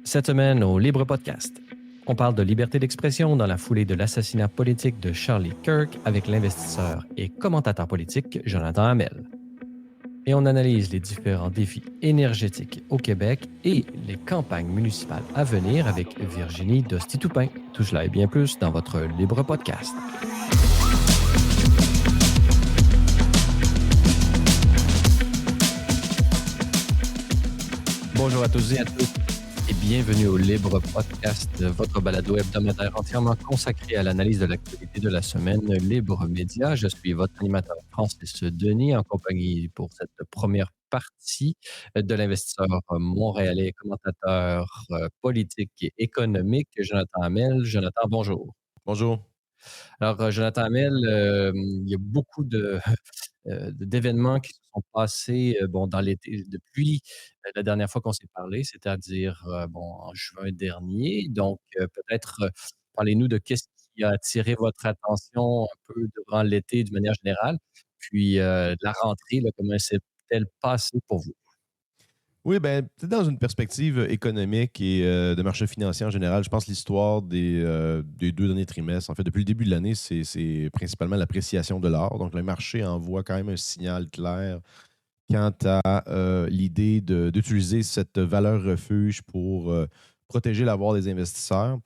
Cette semaine au Libre Podcast, on parle de liberté d'expression dans la foulée de l'assassinat politique de Charlie Kirk avec l'investisseur et commentateur politique Jonathan Hamel. Et on analyse les différents défis énergétiques au Québec et les campagnes municipales à venir avec Virginie Dosti-Toupin. Tout cela et bien plus dans votre Libre Podcast. Bonjour à tous et à toutes et bienvenue au Libre Podcast, votre balado hebdomadaire entièrement consacré à l'analyse de l'actualité de la semaine Libre Média. Je suis votre animateur Francis Denis en compagnie pour cette première partie de l'investisseur montréalais, commentateur politique et économique, Jonathan Hamel. Jonathan, bonjour. Bonjour. Alors, Jonathan Hamel, il y a beaucoup d'événements qui se sont passés dans l'été depuis la dernière fois qu'on s'est parlé, c'est-à-dire en juin dernier. Donc, peut-être parlez-nous de qu'est-ce qui a attiré votre attention un peu durant l'été d'une manière générale, puis la rentrée, là, comment s'est-elle passée pour vous? Oui, ben, peut-être dans une perspective économique et de marché financier en général, je pense que l'histoire des 2 derniers trimestres, en fait, depuis le début de l'année, c'est principalement l'appréciation de l'or. Donc, le marché envoie quand même un signal clair quant à l'idée d'utiliser cette valeur refuge pour protéger l'avoir des investisseurs.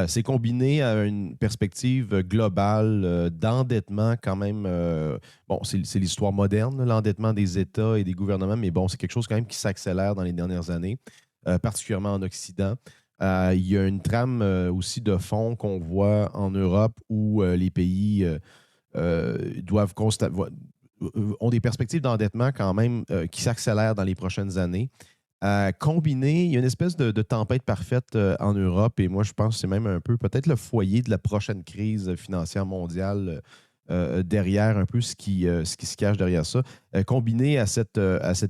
C'est combiné à une perspective globale d'endettement quand même. C'est l'histoire moderne, l'endettement des États et des gouvernements, mais bon, c'est quelque chose quand même qui s'accélère dans les dernières années, particulièrement en Occident. Il y a une trame aussi de fond qu'on voit en Europe où les pays doivent ont des perspectives d'endettement quand même qui s'accélèrent dans les prochaines années. Combiné, il y a une espèce de tempête parfaite en Europe et moi, je pense que c'est même un peu peut-être le foyer de la prochaine crise financière mondiale derrière un peu ce qui se cache derrière ça. Combiné à cette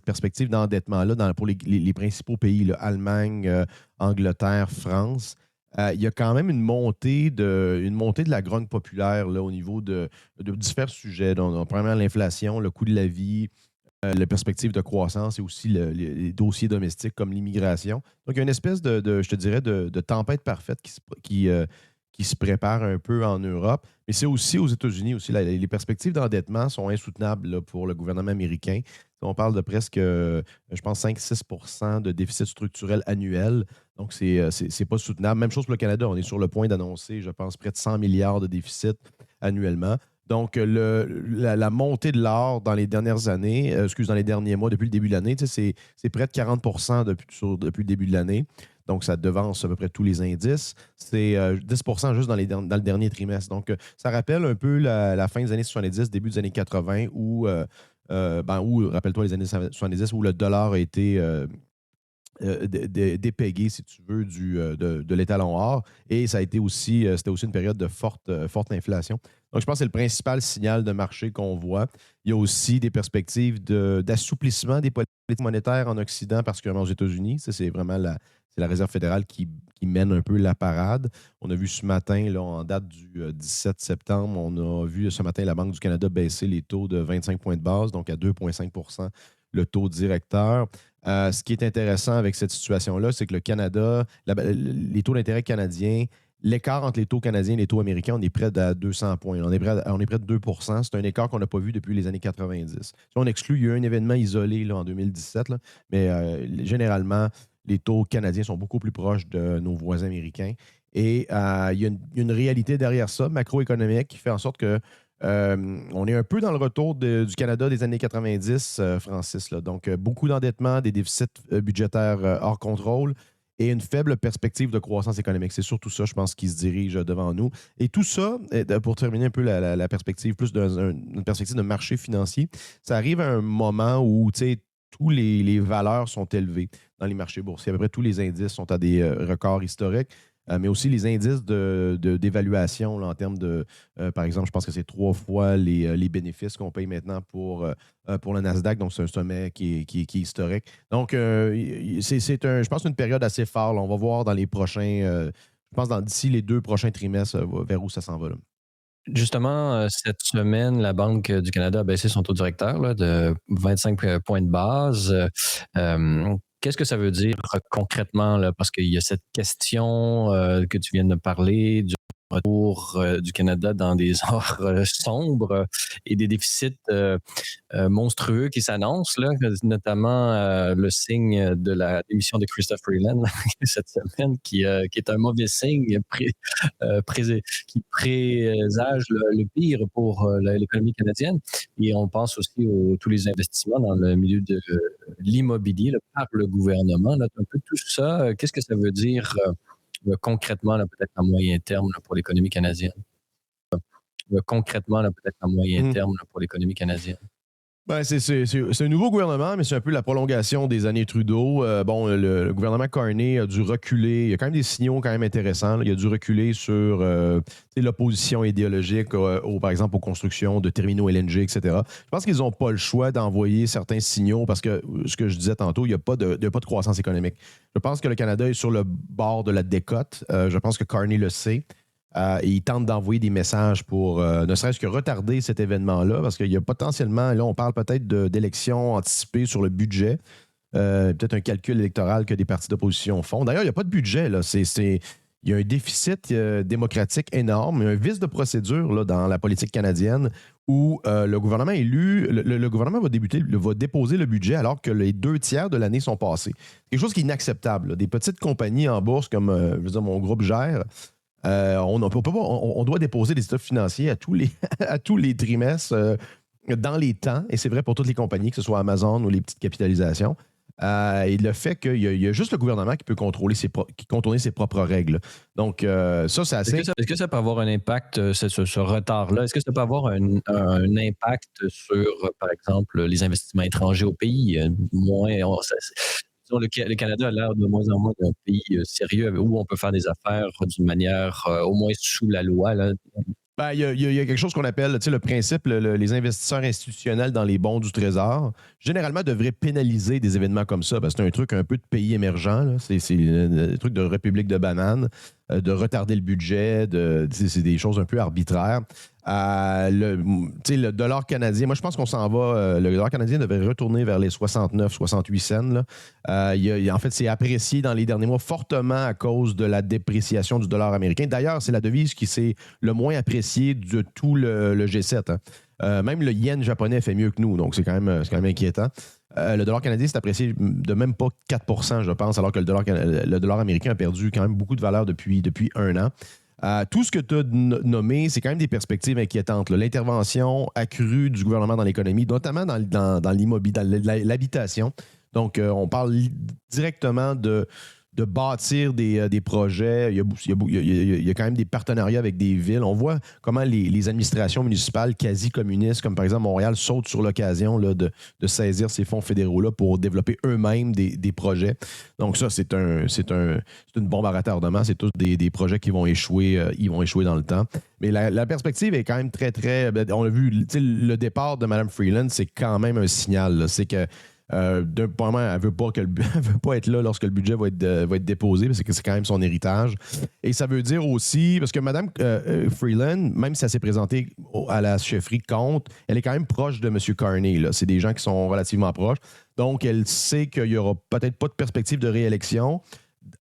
perspective d'endettement-là pour les principaux pays, là, Allemagne, Angleterre, France, il y a quand même une montée de la grogne populaire là, au niveau de divers sujets. Donc, premièrement, l'inflation, le coût de la vie, la perspective de croissance et aussi les dossiers domestiques comme l'immigration. Donc, il y a une espèce je te dirais, de tempête parfaite qui se prépare un peu en Europe. Mais c'est aussi aux États-Unis aussi. Les perspectives d'endettement sont insoutenables là, pour le gouvernement américain. On parle de presque, je pense, 5-6 % de déficit structurel annuel. Donc, c'est pas soutenable. Même chose pour le Canada. On est sur le point d'annoncer, je pense, près de 100 milliards de déficit annuellement. Donc, la montée de l'or dans les dernières années, dans les derniers mois, depuis le début de l'année, c'est près de 40 % depuis le début de l'année. Donc, ça devance à peu près tous les indices. C'est 10 % juste dans le dernier trimestre. Donc, ça rappelle un peu la fin des années 70, début des années 80, où, rappelle-toi les années 70, où le dollar a été dépegué, si tu veux, de l'étalon or. Et ça a été aussi, c'était aussi une période de forte inflation. Donc, je pense que c'est le principal signal de marché qu'on voit. Il y a aussi des perspectives d'assouplissement des politiques monétaires en Occident, particulièrement aux États-Unis. Ça, c'est vraiment c'est la Réserve fédérale qui mène un peu la parade. On a vu ce matin, là, en date du 17 septembre, on a vu ce matin la Banque du Canada baisser les taux de 25 points de base, donc à 2,5 % le taux directeur. Ce qui est intéressant avec cette situation-là, c'est que le Canada, les taux d'intérêt canadiens, l'écart entre les taux canadiens et les taux américains, on est près de 200 points. On est près de 2 %. C'est un écart qu'on n'a pas vu depuis les années 90. Si on exclut, il y a eu un événement isolé là, en 2017, là, mais généralement, les taux canadiens sont beaucoup plus proches de nos voisins américains. Et il y a une réalité derrière ça, macroéconomique, qui fait en sorte que on est un peu dans le retour du Canada des années 90, Francis. Là. Donc, beaucoup d'endettement, des déficits budgétaires hors contrôle et une faible perspective de croissance économique. C'est surtout ça, je pense, qui se dirige devant nous. Et tout ça, pour terminer un peu la perspective, plus une perspective de marché financier, ça arrive à un moment où, tu sais, tous les valeurs sont élevées dans les marchés boursiers. À peu près tous les indices sont à des records historiques. Mais aussi les indices d'évaluation là, en termes de, par exemple, je pense que c'est 3 fois les bénéfices qu'on paye maintenant pour le Nasdaq. Donc, c'est un sommet qui est historique. Donc, je pense, une période assez forte. Là. On va voir dans les prochains, je pense, d'ici les 2 prochains trimestres, vers où ça s'en va. Là. Justement, cette semaine, la Banque du Canada a baissé son taux directeur là, de 25 points de base. qu'est-ce que ça veut dire concrètement, là? Parce qu'il y a cette question que tu viens de parler du retour du Canada dans des heures sombres et des déficits monstrueux qui s'annoncent, là, notamment le signe de la démission de Christophe Freeland cette semaine, qui est un mauvais signe qui présage le pire pour l'économie canadienne. Et on pense aussi à tous les investissements dans le milieu de l'immobilier là, par le gouvernement. Là, un peu tout ça, qu'est-ce que ça veut dire concrètement, là, peut-être à moyen terme là, pour l'économie canadienne? Concrètement, là, peut-être à moyen Mhm. terme là, pour l'économie canadienne. Ben, c'est un nouveau gouvernement, mais c'est un peu la prolongation des années Trudeau. Bon, le gouvernement Carney a dû reculer. Il y a quand même des signaux quand même intéressants, là. Il a dû reculer sur l'opposition idéologique, par exemple, aux constructions de terminaux LNG, etc. Je pense qu'ils n'ont pas le choix d'envoyer certains signaux parce que, ce que je disais tantôt, il y a pas de croissance économique. Je pense que le Canada est sur le bord de la décote. Je pense que Carney le sait. Et il tente d'envoyer des messages pour ne serait-ce que retarder cet événement-là, parce qu'il y a potentiellement, là, on parle peut-être d'élections anticipées sur le budget, peut-être un calcul électoral que des partis d'opposition font. D'ailleurs, il n'y a pas de budget, là. Il y a un déficit démocratique énorme, un vice de procédure là, dans la politique canadienne où le gouvernement élu, le gouvernement va déposer le budget alors que les 2 tiers de l'année sont passés. Quelque chose qui est inacceptable, là. Des petites compagnies en bourse comme je veux dire, mon groupe gère. On doit déposer des états financiers à à tous les trimestres dans les temps, et c'est vrai pour toutes les compagnies, que ce soit Amazon ou les petites capitalisations. Et le fait qu'il y a juste le gouvernement qui peut contourner ses propres règles. Donc, ça, c'est assez. Est-ce que ça peut avoir un impact, ce retard-là? Est-ce que ça peut avoir un impact sur, par exemple, les investissements étrangers au pays? Disons, le Canada a l'air de moins en moins d'un pays sérieux où on peut faire des affaires d'une manière au moins sous la loi. Là. Ben, il y a quelque chose qu'on appelle, tu sais, le principe, les investisseurs institutionnels dans les bons du Trésor, généralement devraient pénaliser des événements comme ça, parce que c'est un truc un peu de pays émergent, là. C'est un truc de république de bananes, de retarder le budget, c'est des choses un peu arbitraires. Tu sais, le dollar canadien, moi je pense qu'on s'en va, le dollar canadien devrait retourner vers les 69, 68 cents, là. En fait, c'est apprécié dans les derniers mois fortement à cause de la dépréciation du dollar américain. D'ailleurs, c'est la devise qui s'est le moins appréciée de tout le G7, hein. Même le yen japonais fait mieux que nous, donc c'est quand même inquiétant. Le dollar canadien s'est apprécié de même pas 4 je pense, alors que le dollar américain a perdu quand même beaucoup de valeur depuis 1 an. Tout ce que tu as nommé, c'est quand même des perspectives inquiétantes, là. L'intervention accrue du gouvernement dans l'économie, notamment dans l'immobilier, dans l'habitation. Donc, on parle directement de bâtir des projets. Il y a quand même des partenariats avec des villes. On voit comment les administrations municipales quasi communistes, comme par exemple Montréal, sautent sur l'occasion là, de saisir ces fonds fédéraux-là pour développer eux-mêmes des projets. Donc ça, c'est une bombe à retardement. C'est tous des projets qui vont échouer, ils vont échouer dans le temps. Mais la perspective est quand même très, très... On a vu, le départ de Mme Freeland, c'est quand même un signal, là. C'est que d'un point de vue, elle veut pas être là lorsque le budget va être déposé, parce que c'est quand même son héritage. Et ça veut dire aussi, parce que Mme Freeland, même si elle s'est présentée à la chefferie contre, elle est quand même proche de M. Carney, là. C'est des gens qui sont relativement proches. Donc, elle sait qu'il n'y aura peut-être pas de perspective de réélection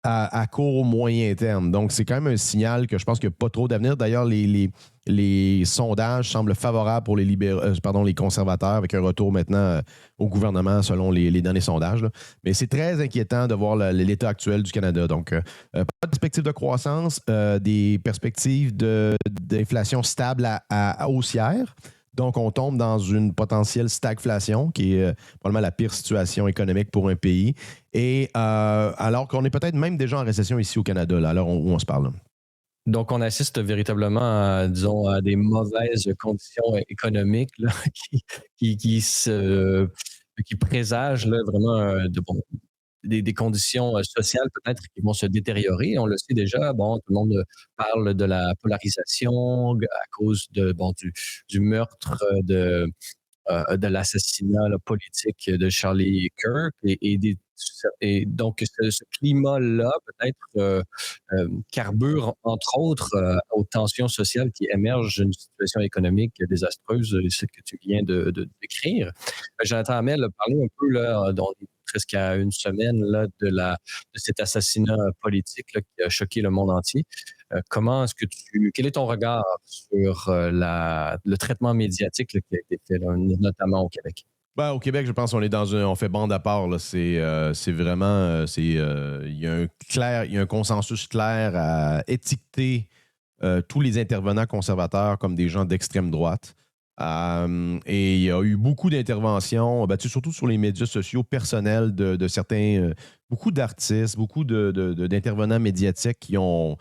à court ou moyen terme. Donc, c'est quand même un signal que je pense qu'il n'y a pas trop d'avenir. D'ailleurs, les sondages semblent favorables pour les conservateurs, avec un retour maintenant au gouvernement selon les derniers sondages, là. Mais c'est très inquiétant de voir l'état actuel du Canada. Donc, pas de perspective de croissance, des perspectives d'inflation stable à haussière. Donc, on tombe dans une potentielle stagflation, qui est probablement la pire situation économique pour un pays. Et alors qu'on est peut-être même déjà en récession ici au Canada, là, à l'heure où on se parle. Donc, on assiste véritablement disons, à des mauvaises conditions économiques là, qui, qui, se, qui présagent là, vraiment des conditions sociales peut-être qui vont se détériorer. On le sait déjà, bon, tout le monde parle de la polarisation à cause du meurtre de l'assassinat là, politique de Charlie Kirk et donc ce climat-là peut-être carbure entre autres aux tensions sociales qui émergent d'une situation économique désastreuse, ce que tu viens de décrire. Jonathan Hamel a parlé un peu là, dans des presque à une semaine là, de cet assassinat politique là, qui a choqué le monde entier. Quel est ton regard sur le traitement médiatique là, qui a été fait, là, notamment au Québec? Ben, au Québec, je pense qu'on est on fait bande à part, là. C'est vraiment, il y a un consensus clair à étiqueter tous les intervenants conservateurs comme des gens d'extrême droite. Et il y a eu beaucoup d'interventions, ben, tu sais, surtout sur les médias sociaux personnels de certains, beaucoup d'artistes, beaucoup d'intervenants médiatiques qui ont,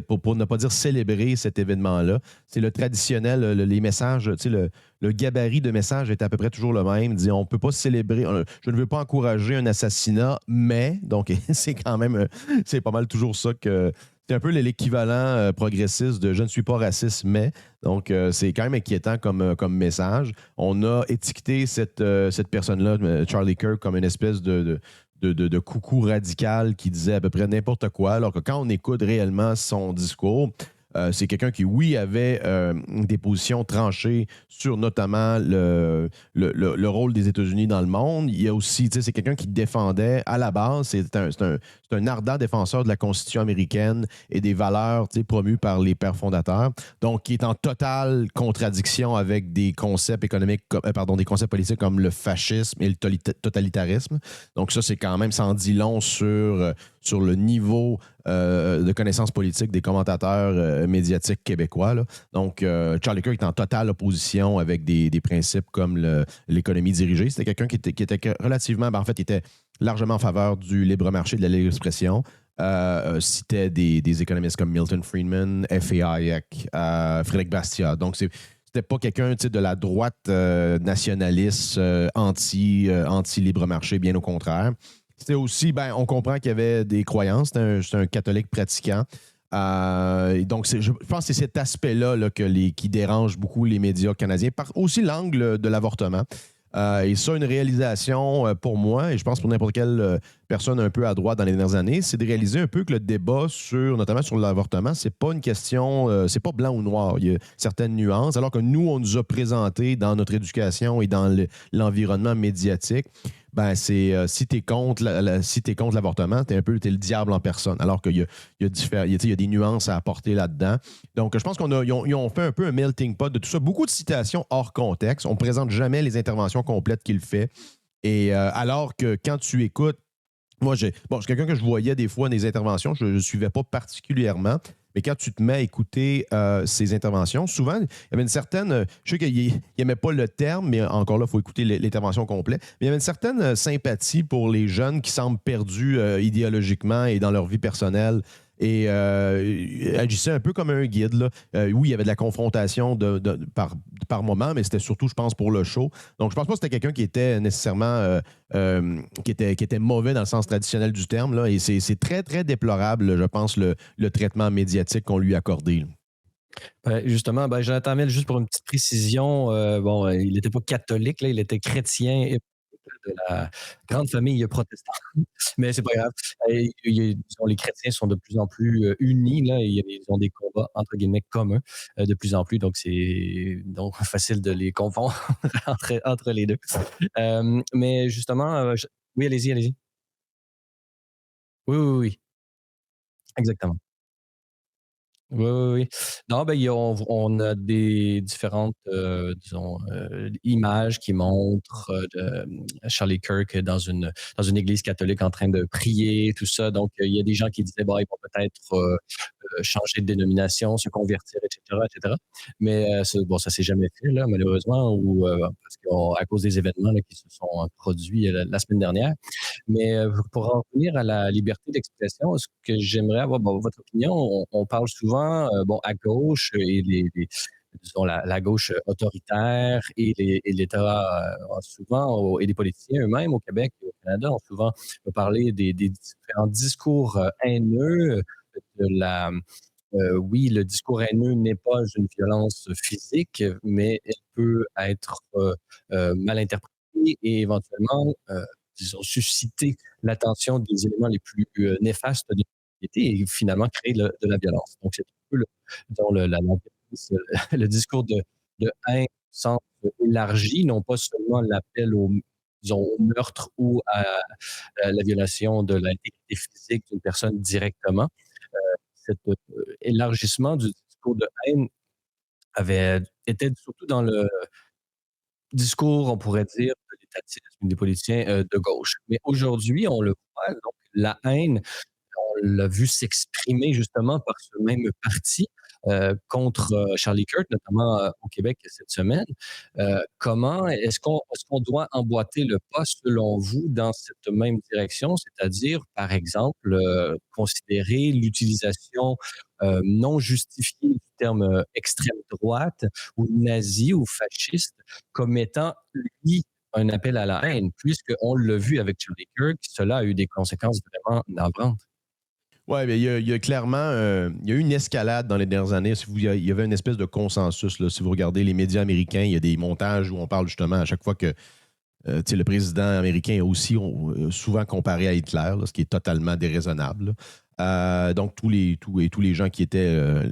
pour ne pas dire célébrer cet événement-là. C'est le traditionnel, les messages, tu sais, le gabarit de messages est à peu près toujours le même. Dit, on ne peut pas célébrer, je ne veux pas encourager un assassinat, mais, donc c'est quand même, c'est pas mal toujours ça que c'est un peu l'équivalent progressiste de je ne suis pas raciste, mais. Donc, c'est quand même inquiétant comme message. On a étiqueté cette personne-là, Charlie Kirk, comme une espèce de coucou radical qui disait à peu près n'importe quoi, alors que quand on écoute réellement son discours, c'est quelqu'un qui, oui, avait des positions tranchées sur notamment le rôle des États-Unis dans le monde. Il y a aussi, tu sais, c'est quelqu'un qui défendait, à la base, c'est un ardent défenseur de la Constitution américaine et des valeurs, tu sais, promues par les pères fondateurs. Donc, qui est en totale contradiction avec des concepts économiques, pardon, des concepts politiques comme le fascisme et le totalitarisme. Donc, ça, c'est quand même, ça en dit long sur le niveau de connaissances politiques des commentateurs médiatiques québécois, là. Donc, Charlie Kirk est en totale opposition avec des principes comme l'économie dirigée. C'était quelqu'un qui était relativement, ben, en fait, il était largement en faveur du libre marché, de la libre expression. Citait des économistes comme Milton Friedman, F.A. Hayek, Frédéric Bastiat. Donc, c'était pas quelqu'un, tu sais, de la droite nationaliste anti-libre marché, bien au contraire. C'était aussi, ben, on comprend qu'il y avait des croyances. C'était un catholique pratiquant. Donc, je pense que c'est cet aspect-là là, qui dérange beaucoup les médias canadiens. Aussi l'angle de l'avortement. Et ça, une réalisation pour moi, et je pense pour n'importe quelle personne un peu à droite dans les dernières années, c'est de réaliser un peu que le débat notamment sur l'avortement, c'est pas une question, c'est pas blanc ou noir. Il y a certaines nuances, alors que nous, on nous a présenté dans notre éducation et dans l'environnement médiatique, ben c'est si tu es contre l'avortement, t'es le diable en personne. Alors qu'il y a des nuances à apporter là-dedans. Donc, je pense ils ont fait un peu un melting pot de tout ça. Beaucoup de citations hors contexte. On ne présente jamais les interventions complètes qu'il fait. Et alors que quand tu écoutes, moi, c'est quelqu'un que je voyais des fois dans les interventions, je ne suivais pas particulièrement. Mais quand tu te mets à écouter ces interventions, souvent, il y avait une certaine. Je sais qu'il n'aimait pas le terme, mais encore là, il faut écouter l'intervention complète. Mais il y avait une certaine sympathie pour les jeunes qui semblent perdus idéologiquement et dans leur vie personnelle. Et agissait un peu comme un guide, là. Oui, il y avait de la confrontation par moment, mais c'était surtout, je pense, pour le show. Donc, je pense pas que c'était quelqu'un qui était nécessairement qui était mauvais dans le sens traditionnel du terme, là. Et c'est très, très déplorable, je pense, le traitement médiatique qu'on lui a accordé, là. Justement, ben, Jonathan Mille, juste pour une petite précision, bon, il n'était pas catholique, là, il était chrétien et de la grande famille protestante, mais c'est pas grave. Disons, les chrétiens sont de plus en plus unis, là, et ils ont des combats entre guillemets communs de plus en plus, donc c'est donc facile de les confondre entre les deux. Mais justement, oui, allez-y, allez-y. Oui, oui, oui, exactement. Oui, oui, oui. Non, ben, on a des différentes, disons, images qui montrent, Charlie Kirk dans une église catholique en train de prier, tout ça. Donc, il y a des gens qui disaient: «Bon, ils vont peut-être, changer de dénomination, se convertir, et cetera, et cetera». Mais, bon, ça s'est jamais fait, là, malheureusement, ou, parce qu'à cause des événements, là, qui se sont produits, la semaine dernière. Mais pour en revenir à la liberté d'expression, ce que j'aimerais avoir, bon, votre opinion, on parle souvent, bon, à gauche et disons la gauche autoritaire et l'État souvent, et les politiciens eux-mêmes au Québec et au Canada ont souvent parlé des différents discours haineux, de oui, le discours haineux n'est pas une violence physique, mais elle peut être mal interprétée et éventuellement, disons, susciter l'attention des éléments les plus néfastes de la société et finalement créer de la violence. Donc, c'est un peu dans le discours de haine au sens élargi, non pas seulement l'appel au disons, au meurtre ou à la violation de l'intégrité physique d'une personne directement. Cet élargissement du discours de haine était surtout dans le discours, on pourrait dire, de l'étatisme des politiciens de gauche. Mais aujourd'hui, on le voit, donc la haine, on l'a vu s'exprimer justement par ce même parti contre Charlie Kirk, notamment au Québec cette semaine. Comment est-ce qu'on doit emboîter le pas, selon vous, dans cette même direction, c'est-à-dire, par exemple, considérer l'utilisation non justifiée du terme extrême droite ou nazi ou fasciste comme étant, lui, un appel à la haine, puisqu'on l'a vu avec Charlie Kirk, cela a eu des conséquences vraiment navrantes. Oui, mais il y a clairement il y a eu une escalade dans les dernières années. Il y avait une espèce de consensus. Là. Si vous regardez les médias américains, il y a des montages où on parle justement à chaque fois que le président américain est aussi souvent comparé à Hitler, là, ce qui est totalement déraisonnable. Donc, tous les gens qui étaient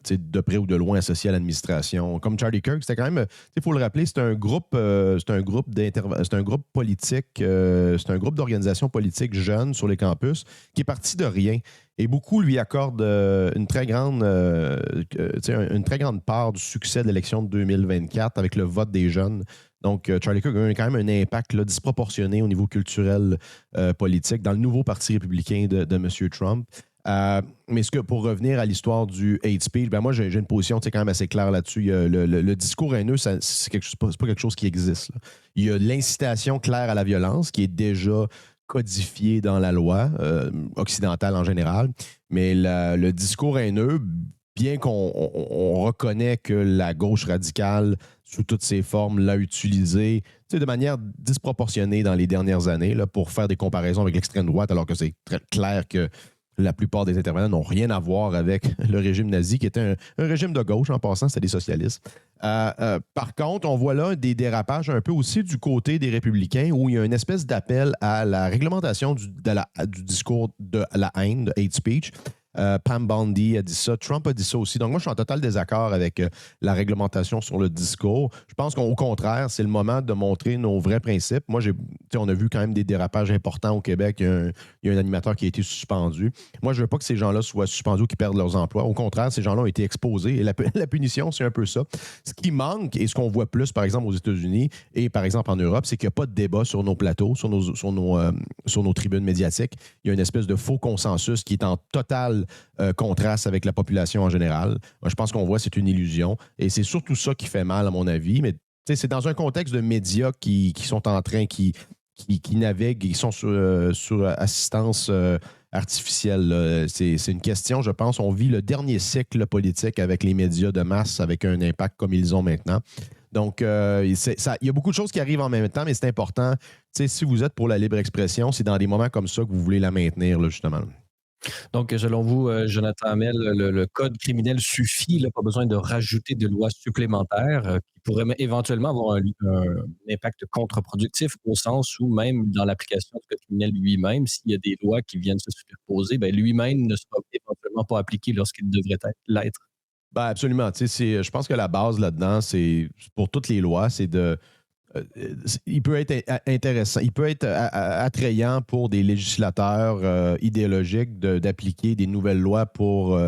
de près ou de loin associés à l'administration, comme Charlie Kirk, c'était quand même, il faut le rappeler, c'est un groupe, c'est un groupe politique, c'est un groupe d'organisations politiques jeunes sur les campus qui est parti de rien. Et beaucoup lui accordent une très grande part du succès de l'élection de 2024 avec le vote des jeunes. Donc, Charlie Kirk a eu quand même un impact là, disproportionné au niveau culturel politique dans le nouveau parti républicain de M. Trump. Mais pour revenir à l'histoire du hate speech, ben moi, j'ai une position quand même assez claire là-dessus. Le discours haineux, c'est pas quelque chose qui existe. Là. Il y a l'incitation claire à la violence qui est déjà codifiée dans la loi occidentale en général. Mais le discours haineux, bien qu'on reconnaît que la gauche radicale, sous toutes ses formes, l'a utilisé de manière disproportionnée dans les dernières années là, pour faire des comparaisons avec l'extrême droite, alors que c'est très clair que la plupart des intervenants n'ont rien à voir avec le régime nazi, qui était un régime de gauche, en passant, c'était des socialistes. Par contre, on voit là des dérapages un peu aussi du côté des républicains, où il y a une espèce d'appel à la réglementation du discours de la haine, de hate speech. Pam Bondi a dit ça. Trump a dit ça aussi. Donc, moi, je suis en total désaccord avec la réglementation sur le discours. Je pense qu'au contraire, c'est le moment de montrer nos vrais principes. Moi, on a vu quand même des dérapages importants au Québec. Il y a un animateur qui a été suspendu. Moi, je ne veux pas que ces gens-là soient suspendus ou qu'ils perdent leurs emplois. Au contraire, ces gens-là ont été exposés. Et la punition, c'est un peu ça. Ce qui manque, et ce qu'on voit plus, par exemple, aux États-Unis et, par exemple, en Europe, c'est qu'il n'y a pas de débat sur nos plateaux, sur nos tribunes médiatiques. Il y a une espèce de faux consensus qui est en total contraste avec la population en général. Moi, je pense qu'on voit c'est une illusion. Et c'est surtout ça qui fait mal, à mon avis. Mais c'est dans un contexte de médias qui sont en train, qui naviguent, qui sont sur assistance artificielle. Là. C'est une question, je pense. On vit le dernier cycle politique avec les médias de masse, avec un impact comme ils ont maintenant. Donc, il y a beaucoup de choses qui arrivent en même temps, mais c'est important. Si vous êtes pour la libre expression, c'est dans des moments comme ça que vous voulez la maintenir, là, justement. Donc, selon vous, Jonathan Hamel, le code criminel suffit, là, pas besoin de rajouter de lois supplémentaires qui pourraient éventuellement avoir un impact contre-productif au sens où même dans l'application du code criminel lui-même, s'il y a des lois qui viennent se superposer, ben, lui-même ne sera éventuellement pas appliqué lorsqu'il devrait l'être. Ben absolument. Je pense que la base là-dedans, c'est pour toutes les lois, c'est de il peut être intéressant, il peut être attrayant pour des législateurs idéologiques d'appliquer des nouvelles lois pour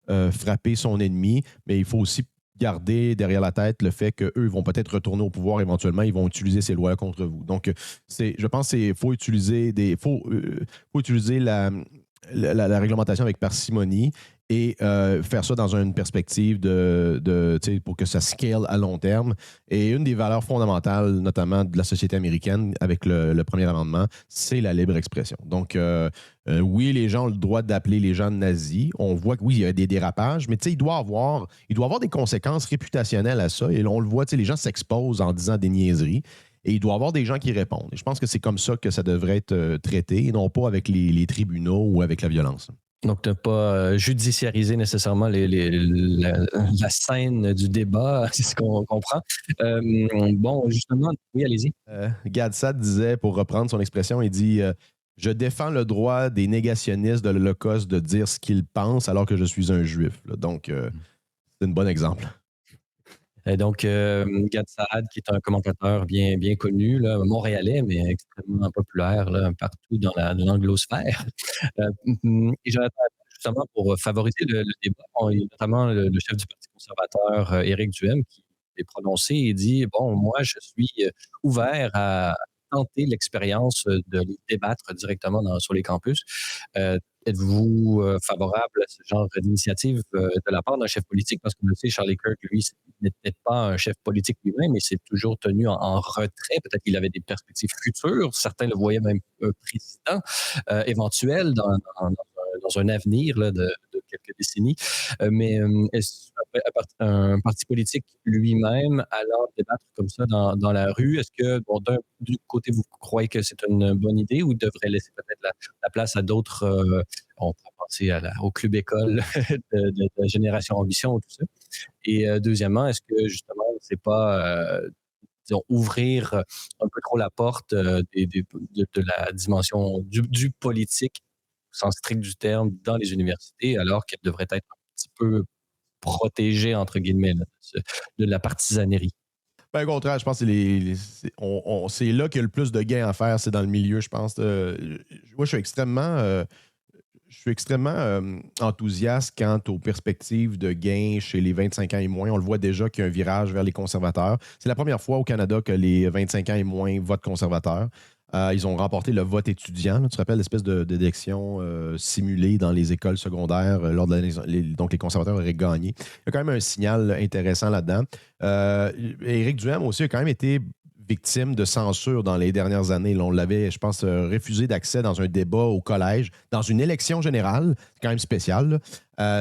frapper son ennemi, mais il faut aussi garder derrière la tête le fait qu'eux vont peut-être retourner au pouvoir éventuellement, ils vont utiliser ces lois contre vous. Donc, je pense qu'il faut utiliser faut utiliser la réglementation avec parcimonie et faire ça dans une perspective pour que ça scale à long terme. Et une des valeurs fondamentales, notamment de la société américaine, avec le premier amendement, c'est la libre expression. Donc, oui, les gens ont le droit d'appeler les gens nazis. On voit que oui, il y a des dérapages, mais il doit avoir des conséquences réputationnelles à ça. Et on le voit, les gens s'exposent en disant des niaiseries. Et il doit y avoir des gens qui répondent. Et je pense que c'est comme ça que ça devrait être traité, et non pas avec les tribunaux ou avec la violence. Donc, tu n'as pas judiciarisé nécessairement la scène du débat, c'est ce qu'on comprend. Bon, justement, oui, allez-y. Gadsat disait, pour reprendre son expression, il dit je défends le droit des négationnistes de l'Holocauste de dire ce qu'ils pensent alors que je suis un juif. Là. Donc, c'est un bon exemple. Donc, Gad Saad, qui est un commentateur bien connu, là, montréalais, mais extrêmement populaire là, partout dans l'anglosphère. Et Jonathan, justement, pour favoriser le débat, il y a notamment le chef du Parti conservateur, Éric Duhem, qui est prononcé et dit, bon, moi, je suis ouvert à tenter l'expérience de débattre directement sur les campus. Êtes-vous favorable à ce genre d'initiative de la part d'un chef politique? Parce qu'on le sait, Charlie Kirk, lui, n'était pas un chef politique lui-même, mais s'est toujours tenu en retrait. Peut-être qu'il avait des perspectives futures. Certains le voyaient même président éventuel dans un avenir là, de quelques décennies. Mais est-ce un parti politique lui-même allant débattre comme ça dans la rue, est-ce que, bon, du côté, vous croyez que c'est une bonne idée ou devrait laisser peut-être la place à d'autres, on pourrait penser au club école de Génération Ambition ou tout ça? Et deuxièmement, est-ce que justement, c'est pas, disons, ouvrir un peu trop la porte de la dimension du politique, au sens strict du terme, dans les universités, alors qu'elle devrait être un petit peu protégée, entre guillemets, là, de la partisanerie? Ben, au contraire, je pense que c'est là qu'il y a le plus de gains à faire, c'est dans le milieu, je pense. Moi, je suis extrêmement enthousiaste quant aux perspectives de gains chez les 25 ans et moins. On le voit déjà qu'il y a un virage vers les conservateurs. C'est la première fois au Canada que les 25 ans et moins votent conservateurs. Ils ont remporté le vote étudiant. Là. Tu te rappelles l'espèce d'élection simulée dans les écoles secondaires lors de donc les conservateurs auraient gagné. Il y a quand même un signal intéressant là-dedans. Éric Duhem aussi a quand même été victime de censure dans les dernières années. Là, on l'avait, je pense, refusé d'accès dans un débat au collège, dans une élection générale. C'est quand même spécial.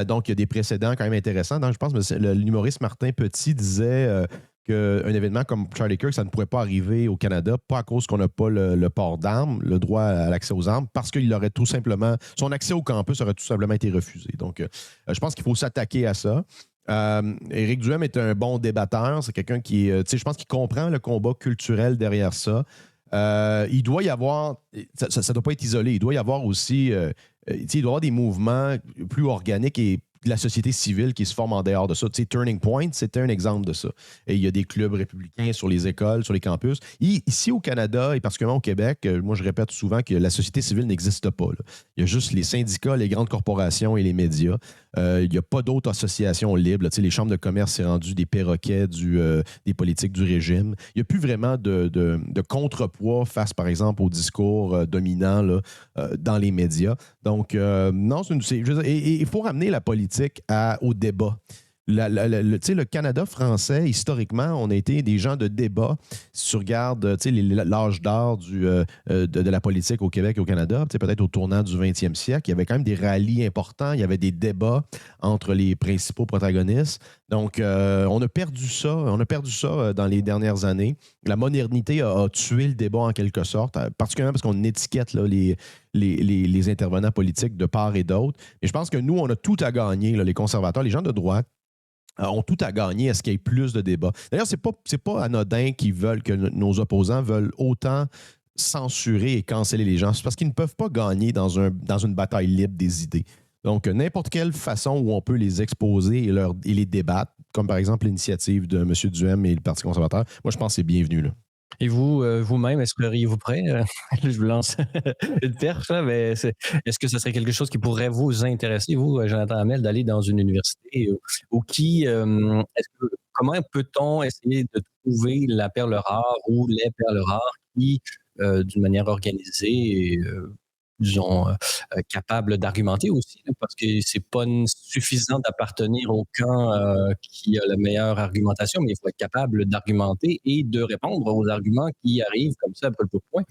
Donc, il y a des précédents quand même intéressants. Donc, je pense que l'humoriste Martin Petit disait qu'un événement comme Charlie Kirk, ça ne pourrait pas arriver au Canada, pas à cause qu'on n'a pas le port d'armes, le droit à l'accès aux armes, parce qu'il aurait tout simplement, son accès au campus aurait tout simplement été refusé. Donc, je pense qu'il faut s'attaquer à ça. Éric Duhem est un bon débatteur. C'est quelqu'un qui, je pense qu'il comprend le combat culturel derrière ça. Il doit y avoir, ça ne doit pas être isolé, il doit y avoir aussi, il doit y avoir des mouvements plus organiques et de la société civile qui se forment en dehors de ça. Tu sais, Turning Point, c'était un exemple de ça. Et il y a des clubs républicains sur les écoles, sur les campus. Ici au Canada et particulièrement au Québec, moi je répète souvent que la société civile n'existe pas. Là. Il y a juste les syndicats, les grandes corporations et les médias. Il n'y a pas d'autres associations libres. Tu sais, les chambres de commerce, c'est rendu des perroquets des politiques du régime. Il n'y a plus vraiment de contrepoids face, par exemple, au discours dominant là, dans les médias. Donc, non, il faut ramener la politique au débat. Le Canada français, historiquement, on a été des gens de débat. Si tu regardes l'âge d'or de la politique au Québec et au Canada, peut-être au tournant du 20e siècle, il y avait quand même des rallyes importants, il y avait des débats entre les principaux protagonistes. Donc, on a perdu ça dans les dernières années. La modernité a tué le débat en quelque sorte, particulièrement parce qu'on étiquette là, les intervenants politiques de part et d'autre. Et je pense que nous, on a tout à gagner, là, les conservateurs, les gens de droite, ont tout à gagner à ce qu'il y ait plus de débats. D'ailleurs, c'est pas anodin que nos opposants veulent autant censurer et canceller les gens. C'est parce qu'ils ne peuvent pas gagner dans une bataille libre des idées. Donc, n'importe quelle façon où on peut les exposer et les débattre, comme par exemple l'initiative de M. Duhem et le Parti conservateur, moi, je pense que c'est bienvenu. Là. Et vous, vous-même, est-ce que seriez-vous prêt? Je vous lance une perche, là, mais est-ce que ce serait quelque chose qui pourrait vous intéresser, vous, Jonathan Hamel, d'aller dans une université comment peut-on essayer de trouver la perle rare ou les perles rares qui, d'une manière organisée et disons, capable d'argumenter aussi, là, parce que c'est pas suffisant d'appartenir au camp qui a la meilleure argumentation, mais il faut être capable d'argumenter et de répondre aux arguments qui arrivent comme ça, peu de point.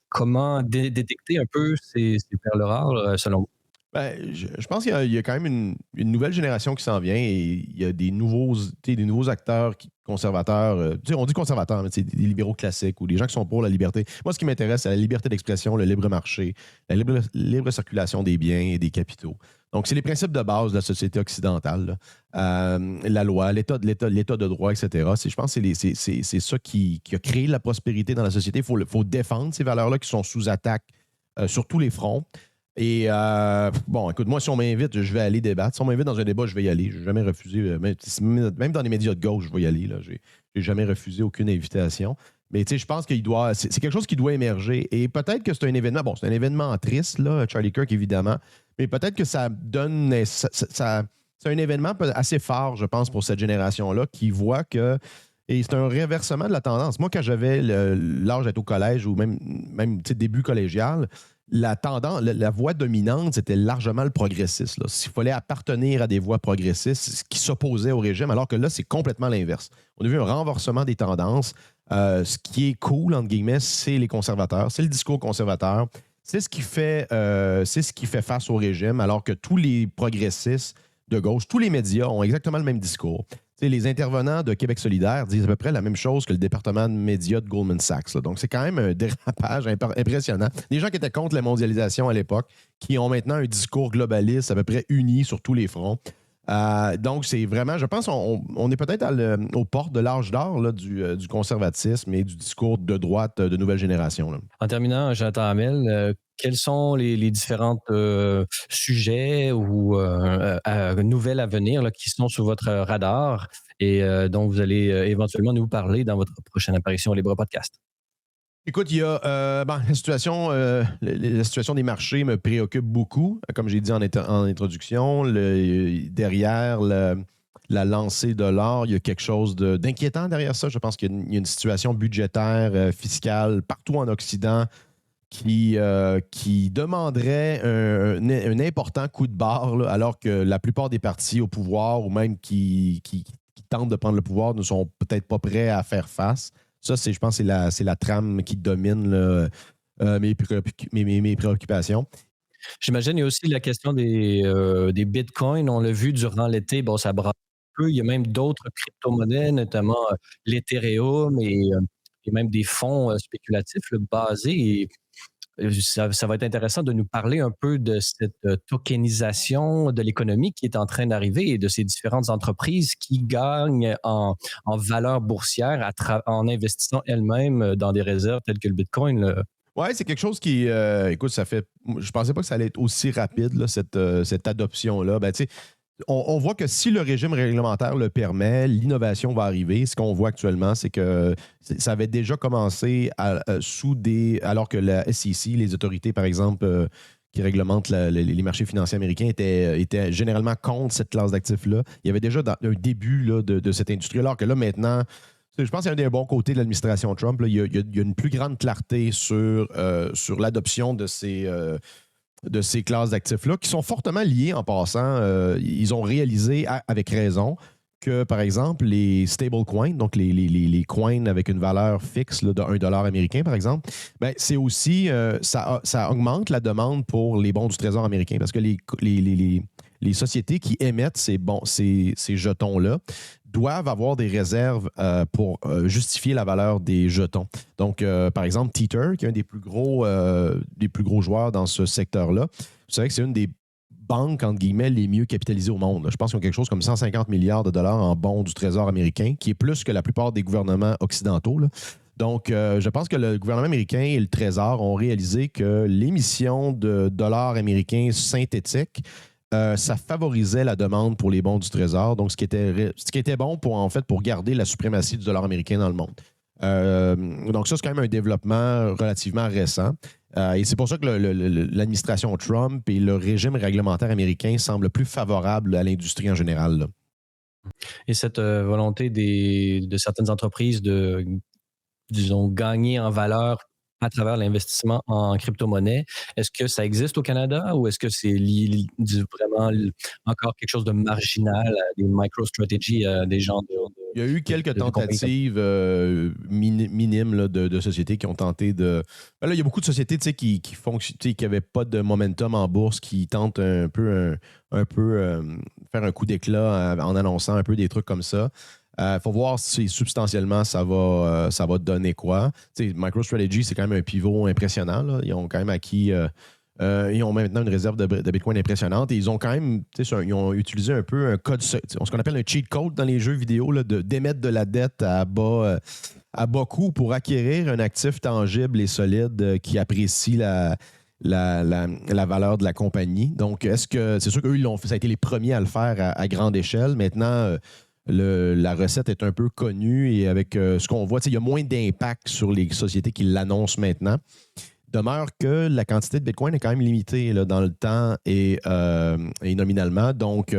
Comment détecter un peu ces perles rares, selon vous? Ben, je pense qu'il y a quand même une nouvelle génération qui s'en vient et il y a des nouveaux acteurs conservateurs. On dit conservateurs, mais c'est des libéraux classiques ou des gens qui sont pour la liberté. Moi, ce qui m'intéresse, c'est la liberté d'expression, le libre marché, la libre circulation des biens et des capitaux. Donc, c'est les principes de base de la société occidentale. La loi, l'état de droit, etc. Je pense que c'est ça qui a créé la prospérité dans la société. Il faut défendre ces valeurs-là qui sont sous attaque sur tous les fronts. Et bon, écoute, moi, si on m'invite, je vais aller débattre. Si on m'invite dans un débat, je vais y aller. Je n'ai jamais refusé, même dans les médias de gauche, je vais y aller. Là. J'ai jamais refusé aucune invitation. Mais tu sais, je pense qu'il doit. C'est quelque chose qui doit émerger. Et peut-être que c'est un événement. Bon, c'est un événement triste, là, Charlie Kirk, évidemment. Mais peut-être que ça donne. C'est un événement assez fort, je pense, pour cette génération-là, qui voit que. Et c'est un réversement de la tendance. Moi, quand j'avais l'âge d'être au collège ou même début collégial, la tendance, la voie dominante, c'était largement le progressiste. Là. S'il fallait appartenir à des voies progressistes qui s'opposaient au régime, alors que là, c'est complètement l'inverse. On a vu un renversement des tendances. Ce qui est cool, entre guillemets, c'est les conservateurs, c'est le discours conservateur. C'est ce qui fait face au régime, alors que tous les progressistes de gauche, tous les médias ont exactement le même discours. T'sais, les intervenants de Québec solidaire disent à peu près la même chose que le département de médias de Goldman Sachs. Là. Donc, c'est quand même un dérapage impressionnant. Des gens qui étaient contre la mondialisation à l'époque, qui ont maintenant un discours globaliste à peu près uni sur tous les fronts. Donc, c'est vraiment, je pense, on est peut-être aux portes de l'âge d'or là, du conservatisme et du discours de droite de nouvelle génération. Là. En terminant, Jonathan Hamel, quels sont les différents sujets ou nouvelles à venir là, qui sont sur votre radar et dont vous allez éventuellement nous parler dans votre prochaine apparition au Libre Podcast? Écoute, il y a la situation des marchés me préoccupe beaucoup. Comme j'ai dit en introduction, derrière la lancée de l'or, il y a quelque chose d'inquiétant derrière ça. Je pense qu'il y a une situation budgétaire, fiscale partout en Occident qui demanderait un important coup de barre, là, alors que la plupart des partis au pouvoir ou même qui tentent de prendre le pouvoir ne sont peut-être pas prêts à faire face. Ça, je pense que c'est la trame qui domine là, mes préoccupations. J'imagine qu'il y a aussi la question des bitcoins. On l'a vu durant l'été, bon, ça brasse un peu. Il y a même d'autres crypto-monnaies, notamment l'Ethereum et même des fonds spéculatifs là, basés. Ça va être intéressant de nous parler un peu de cette tokenisation de l'économie qui est en train d'arriver et de ces différentes entreprises qui gagnent en valeur boursière en investissant elles-mêmes dans des réserves telles que le Bitcoin. Là. Ouais, c'est quelque chose qui, écoute, je pensais pas que ça allait être aussi rapide, là, cette adoption-là. Ben, tu sais, on voit que si le régime réglementaire le permet, l'innovation va arriver. Ce qu'on voit actuellement, c'est que ça avait déjà commencé alors que la SEC, les autorités, par exemple, qui réglementent les marchés financiers américains, étaient généralement contre cette classe d'actifs-là. Il y avait déjà un début là, de cette industrie, alors que là, maintenant, je pense qu'il y a un des bons côtés de l'administration Trump. Là. Il y a une plus grande clarté sur l'adoption de ces classes d'actifs-là, qui sont fortement liées en passant. Ils ont réalisé, avec raison, que, par exemple, les stablecoins, donc les coins avec une valeur fixe là, de 1 dollar américain, par exemple, ben, c'est aussi, ça augmente la demande pour les bons du Trésor américain parce que les sociétés qui émettent ces jetons-là doivent avoir des réserves pour justifier la valeur des jetons. Donc, par exemple, Tether, qui est un des plus gros joueurs dans ce secteur-là, vous savez que c'est une des banques, entre guillemets, les mieux capitalisées au monde. Je pense qu'ils ont quelque chose comme 150 milliards de dollars en bons du Trésor américain, qui est plus que la plupart des gouvernements occidentaux. Là. Donc, je pense que le gouvernement américain et le Trésor ont réalisé que l'émission de dollars américains synthétiques ça favorisait la demande pour les bons du Trésor, donc ce qui était bon pour garder la suprématie du dollar américain dans le monde. Donc ça, c'est quand même un développement relativement récent. Et c'est pour ça que l'administration Trump et le régime réglementaire américain semblent plus favorables à l'industrie en général. Là. Et cette volonté de certaines entreprises de, disons, gagner en valeur à travers l'investissement en crypto-monnaie. Est-ce que ça existe au Canada ou est-ce que c'est vraiment encore quelque chose de marginal à des micro-strategies, à des gens Il y a eu quelques tentatives minimes là, de sociétés qui ont tenté de... Ben là, il y a beaucoup de sociétés qui n'avaient pas de momentum en bourse, qui tentent un peu faire un coup d'éclat en annonçant un peu des trucs comme ça. Il faut voir si substantiellement ça va donner quoi. MicroStrategy, c'est quand même un pivot impressionnant. Là. Ils ont quand même acquis... ils ont maintenant une réserve de Bitcoin impressionnante et ils ont quand même ils ont utilisé un peu un code, ce qu'on appelle un cheat code dans les jeux vidéo, là, d'émettre de la dette à bas coût pour acquérir un actif tangible et solide qui apprécie la valeur de la compagnie. Donc, est-ce que c'est sûr qu'eux, ils l'ont fait, ça a été les premiers à le faire à grande échelle. Maintenant, la recette est un peu connue et avec ce qu'on voit, il y a moins d'impact sur les sociétés qui l'annoncent maintenant. Demeure que la quantité de Bitcoin est quand même limitée là, dans le temps et nominalement. Donc,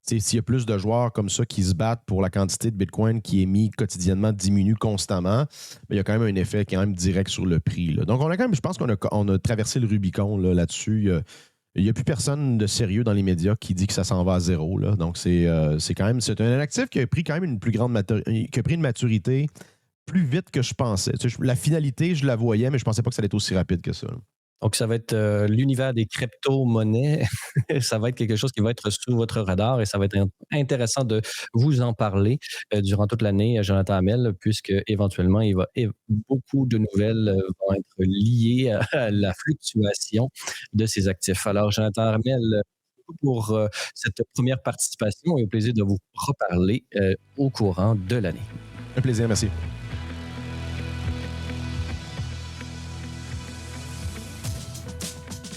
s'il y a plus de joueurs comme ça qui se battent pour la quantité de Bitcoin qui est mis quotidiennement diminue constamment, mais il y a quand même un effet quand même direct sur le prix. Là. Donc, on a quand même, je pense qu'on a traversé le Rubicon là-dessus. Il n'y a plus personne de sérieux dans les médias qui dit que ça s'en va à zéro. Là. Donc, c'est un actif qui a pris quand même une plus grande qui a pris une maturité plus vite que je pensais. La finalité, je la voyais, mais je ne pensais pas que ça allait être aussi rapide que ça. Donc, ça va être l'univers des crypto-monnaies. Ça va être quelque chose qui va être sous votre radar et ça va être intéressant de vous en parler durant toute l'année, Jonathan Hamel, puisque éventuellement, beaucoup de nouvelles vont être liées à la fluctuation de ces actifs. Alors, Jonathan Hamel, pour cette première participation et au plaisir de vous reparler au courant de l'année. Un plaisir, merci.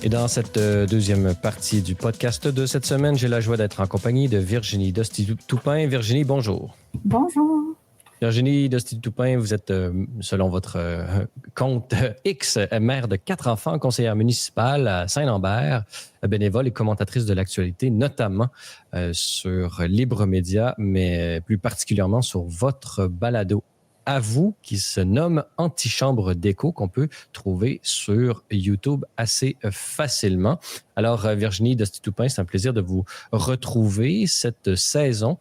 Et dans cette deuxième partie du podcast de cette semaine, j'ai la joie d'être en compagnie de Virginie Dosti-Toupin. Virginie, bonjour. Bonjour. Virginie Dosti-Toupin, vous êtes, selon votre compte X, mère de 4 enfants, conseillère municipale à Saint-Lambert, bénévole et commentatrice de l'actualité, notamment sur Libre Média, mais plus particulièrement sur votre balado à vous, qui se nomme Antichambre d'écho, qu'on peut trouver sur YouTube assez facilement. Alors, Virginie Dosti-Toupin, c'est un plaisir de vous retrouver cette saison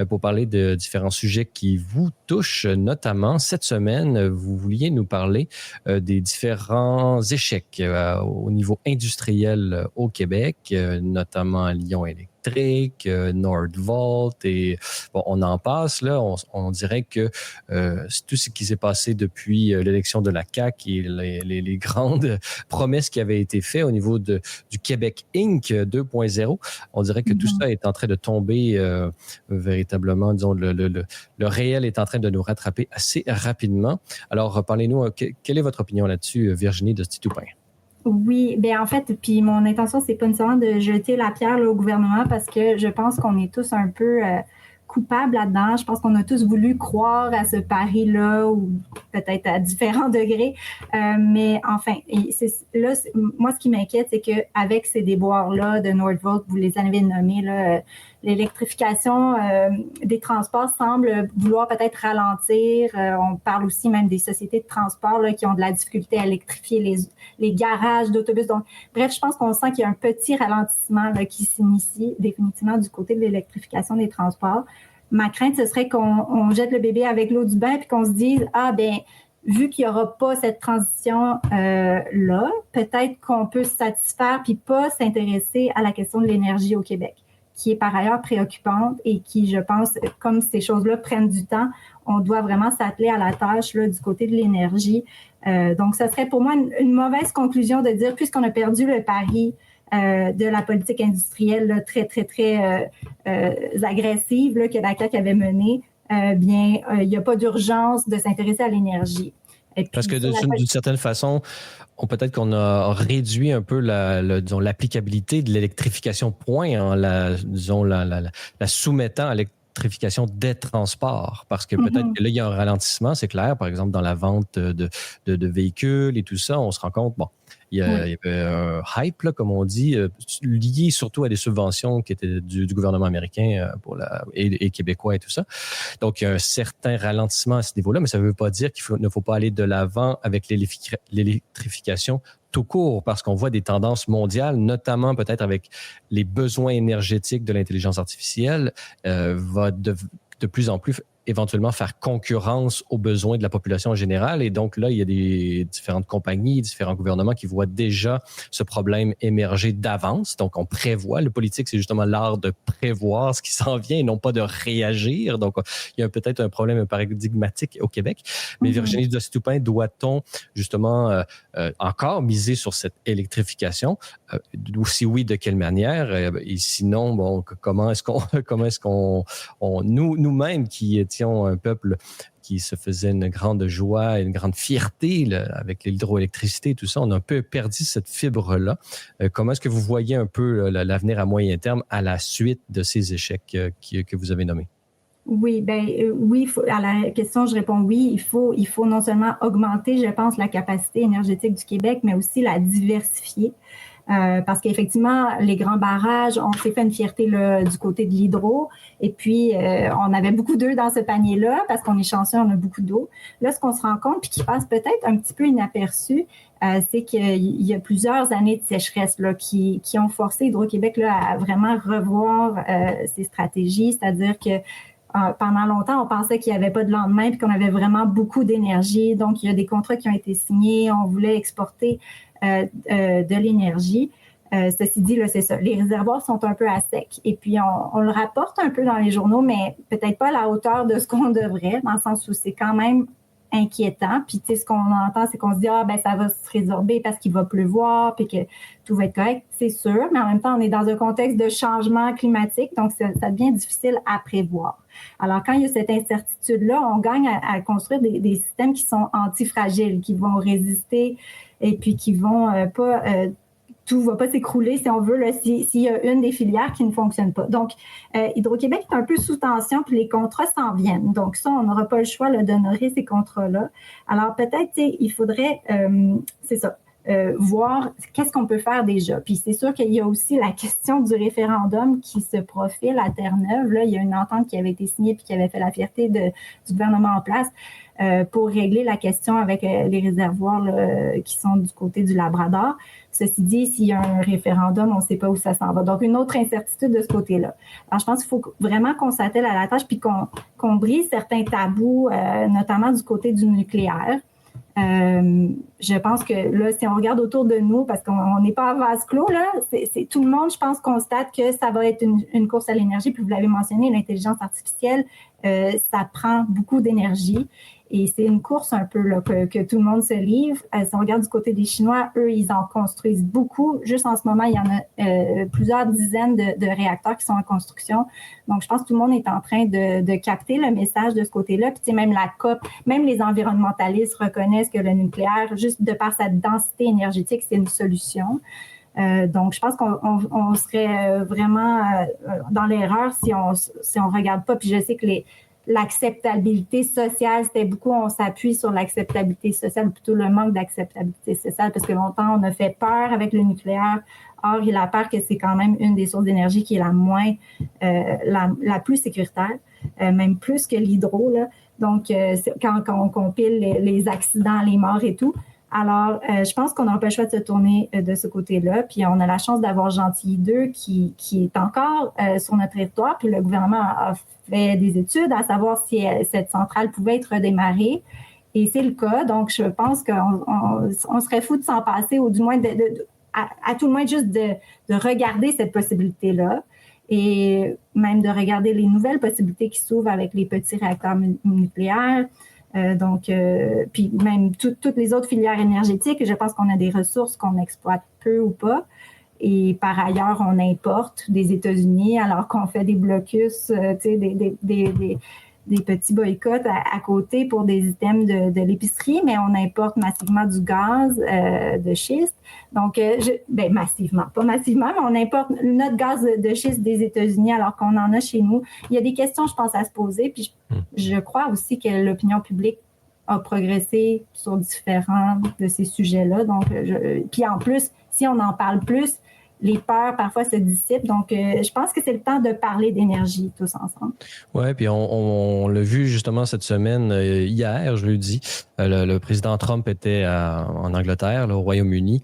pour parler de différents sujets qui vous touchent, notamment cette semaine, vous vouliez nous parler des différents échecs au niveau industriel au Québec, notamment Lion Électrique, Nordvolt et bon, on en passe là. On dirait que tout ce qui s'est passé depuis l'élection de la CAQ et les grandes promesses qui avaient été faites au niveau du Québec Inc. 2.0, on dirait que tout ça est en train de tomber véritablement, disons, le réel est en train de nous rattraper assez rapidement. Alors, parlez-nous, quelle est votre opinion là-dessus, Virginie Dosti-Toupin? Oui, bien en fait, puis mon intention, c'est pas nécessairement de jeter la pierre là, au gouvernement parce que je pense qu'on est tous un peu coupables là-dedans. Je pense qu'on a tous voulu croire à ce pari-là ou peut-être à différents degrés. Mais enfin, moi, ce qui m'inquiète, c'est qu'avec ces déboires-là de Nordvolt, vous les avez nommés, là, l'électrification des transports semble vouloir peut-être ralentir. On parle aussi même des sociétés de transport là, qui ont de la difficulté à électrifier les garages d'autobus. Donc, bref, je pense qu'on sent qu'il y a un petit ralentissement là, qui s'initie définitivement du côté de l'électrification des transports. Ma crainte, ce serait qu'on jette le bébé avec l'eau du bain puis qu'on se dise, vu qu'il n'y aura pas cette transition-là, peut-être qu'on peut se satisfaire puis pas s'intéresser à la question de l'énergie au Québec, qui est par ailleurs préoccupante et qui, je pense, comme ces choses-là prennent du temps, on doit vraiment s'atteler à la tâche là, du côté de l'énergie. Donc, ça serait pour moi une mauvaise conclusion de dire, puisqu'on a perdu le pari de la politique industrielle là, très, très, très agressive là, que la CAQ avait menée, il n'y a pas d'urgence de s'intéresser à l'énergie. Parce que d'une certaine façon, peut-être qu'on a réduit un peu disons, l'applicabilité de l'électrification point en la soumettant à l'électrification des transports. Parce que peut-être que là, il y a un ralentissement, c'est clair. Par exemple, dans la vente de véhicules et tout ça, on se rend compte, il y avait un hype, là, comme on dit, lié surtout à des subventions qui étaient du gouvernement américain et québécois et tout ça. Donc, il y a un certain ralentissement à ce niveau-là, mais ça ne veut pas dire qu'il ne faut pas aller de l'avant avec l'électrification tout court, parce qu'on voit des tendances mondiales, notamment peut-être avec les besoins énergétiques de l'intelligence artificielle, va de plus en plus éventuellement faire concurrence aux besoins de la population en général. Et donc là, il y a des différentes compagnies, différents gouvernements qui voient déjà ce problème émerger d'avance. Donc, on prévoit. Le politique, c'est justement l'art de prévoir ce qui s'en vient et non pas de réagir. Donc, il y a peut-être un problème paradigmatique au Québec. Mais Virginie Dosti-Toupin, doit-on justement encore miser sur cette électrification? Si oui, de quelle manière? Et sinon, comment est-ce qu'on nous-mêmes qui nation, un peuple qui se faisait une grande joie et une grande fierté là, avec l'hydroélectricité et tout ça. On a un peu perdu cette fibre-là. Comment est-ce que vous voyez un peu l'avenir à moyen terme à la suite de ces échecs que vous avez nommés? Oui, oui, à la question, je réponds oui. Il faut non seulement augmenter, je pense, la capacité énergétique du Québec, mais aussi la diversifier. Parce qu'effectivement, les grands barrages, on s'est fait une fierté là, du côté de l'hydro. Et puis, on avait beaucoup d'œufs dans ce panier-là parce qu'on est chanceux, on a beaucoup d'eau. Là, ce qu'on se rend compte, puis qui passe peut-être un petit peu inaperçu, c'est qu'il y a plusieurs années de sécheresse là, qui ont forcé Hydro-Québec là, à vraiment revoir ses stratégies. C'est-à-dire que pendant longtemps, on pensait qu'il n'y avait pas de lendemain puis qu'on avait vraiment beaucoup d'énergie. Donc, il y a des contrats qui ont été signés. On voulait exporter de l'énergie. Ceci dit, là, c'est ça. Les réservoirs sont un peu à sec. Et puis, on le rapporte un peu dans les journaux, mais peut-être pas à la hauteur de ce qu'on devrait, dans le sens où c'est quand même inquiétant. Puis, tu sais, ce qu'on entend, c'est qu'on se dit, ça va se résorber parce qu'il va pleuvoir, puis que tout va être correct. C'est sûr, mais en même temps, on est dans un contexte de changement climatique, donc ça devient difficile à prévoir. Alors, quand il y a cette incertitude-là, on gagne à construire des systèmes qui sont antifragiles, qui vont résister et puis qui vont tout va pas s'écrouler, si on veut, là, s'il y a une des filières qui ne fonctionne pas. Donc, Hydro-Québec est un peu sous tension, puis les contrats s'en viennent. Donc, ça, on n'aura pas le choix là, d'honorer ces contrats-là. Alors, peut-être, il faudrait, c'est ça, voir qu'est-ce qu'on peut faire déjà. Puis c'est sûr qu'il y a aussi la question du référendum qui se profile à Terre-Neuve. Là, il y a une entente qui avait été signée puis qui avait fait la fierté du gouvernement en place pour régler la question avec les réservoirs là, qui sont du côté du Labrador. Ceci dit, s'il y a un référendum, on ne sait pas où ça s'en va. Donc, une autre incertitude de ce côté-là. Alors, je pense qu'il faut vraiment qu'on s'attelle à la tâche puis qu'on brise certains tabous, notamment du côté du nucléaire. Je pense que là, si on regarde autour de nous, parce qu'on n'est pas à vase clos, là, c'est tout le monde, je pense, constate que ça va être une course à l'énergie. Puis vous l'avez mentionné, l'intelligence artificielle, ça prend beaucoup d'énergie. Et c'est une course un peu là, que tout le monde se livre. Si on regarde du côté des Chinois, eux, ils en construisent beaucoup. Juste en ce moment, il y en a plusieurs dizaines de réacteurs qui sont en construction. Donc, je pense que tout le monde est en train de capter le message de ce côté-là. Puis, tu sais, même la COP, même les environnementalistes reconnaissent que le nucléaire, juste de par sa densité énergétique, c'est une solution. Donc, je pense qu'on serait vraiment dans l'erreur si on regarde pas. Puis, je sais que l'acceptabilité sociale, c'était beaucoup, on s'appuie sur l'acceptabilité sociale, ou plutôt le manque d'acceptabilité sociale, parce que longtemps, on a fait peur avec le nucléaire. Or, il a peur que c'est quand même une des sources d'énergie qui est la moins, la plus sécuritaire, même plus que l'hydro, là. Donc, quand on compile les accidents, les morts et tout. Alors, je pense qu'on n'aura pas le choix de se tourner de ce côté-là. Puis, on a la chance d'avoir Gentilly 2 qui est encore sur notre territoire. Puis, le gouvernement a fait des études à savoir si cette centrale pouvait être redémarrée. Et c'est le cas. Donc, je pense qu'on serait fou de s'en passer, ou du moins, à tout le moins, juste de regarder cette possibilité-là. Et même de regarder les nouvelles possibilités qui s'ouvrent avec les petits réacteurs nucléaires. Puis même toutes les autres filières énergétiques, je pense qu'on a des ressources qu'on exploite peu ou pas. Et par ailleurs, on importe des États-Unis alors qu'on fait des blocus, tu sais, des petits boycotts à côté pour des items de l'épicerie, mais on importe massivement du gaz de schiste. Donc, massivement, pas massivement, mais on importe notre gaz de schiste des États-Unis alors qu'on en a chez nous. Il y a des questions, je pense, à se poser. Puis je crois aussi que l'opinion publique a progressé sur différents de ces sujets-là. Donc, puis en plus, si on en parle plus, les peurs parfois se dissipent. Donc, je pense que c'est le temps de parler d'énergie tous ensemble. Oui, puis on l'a vu justement cette semaine, hier, jeudi, le président Trump était en Angleterre, là, au Royaume-Uni,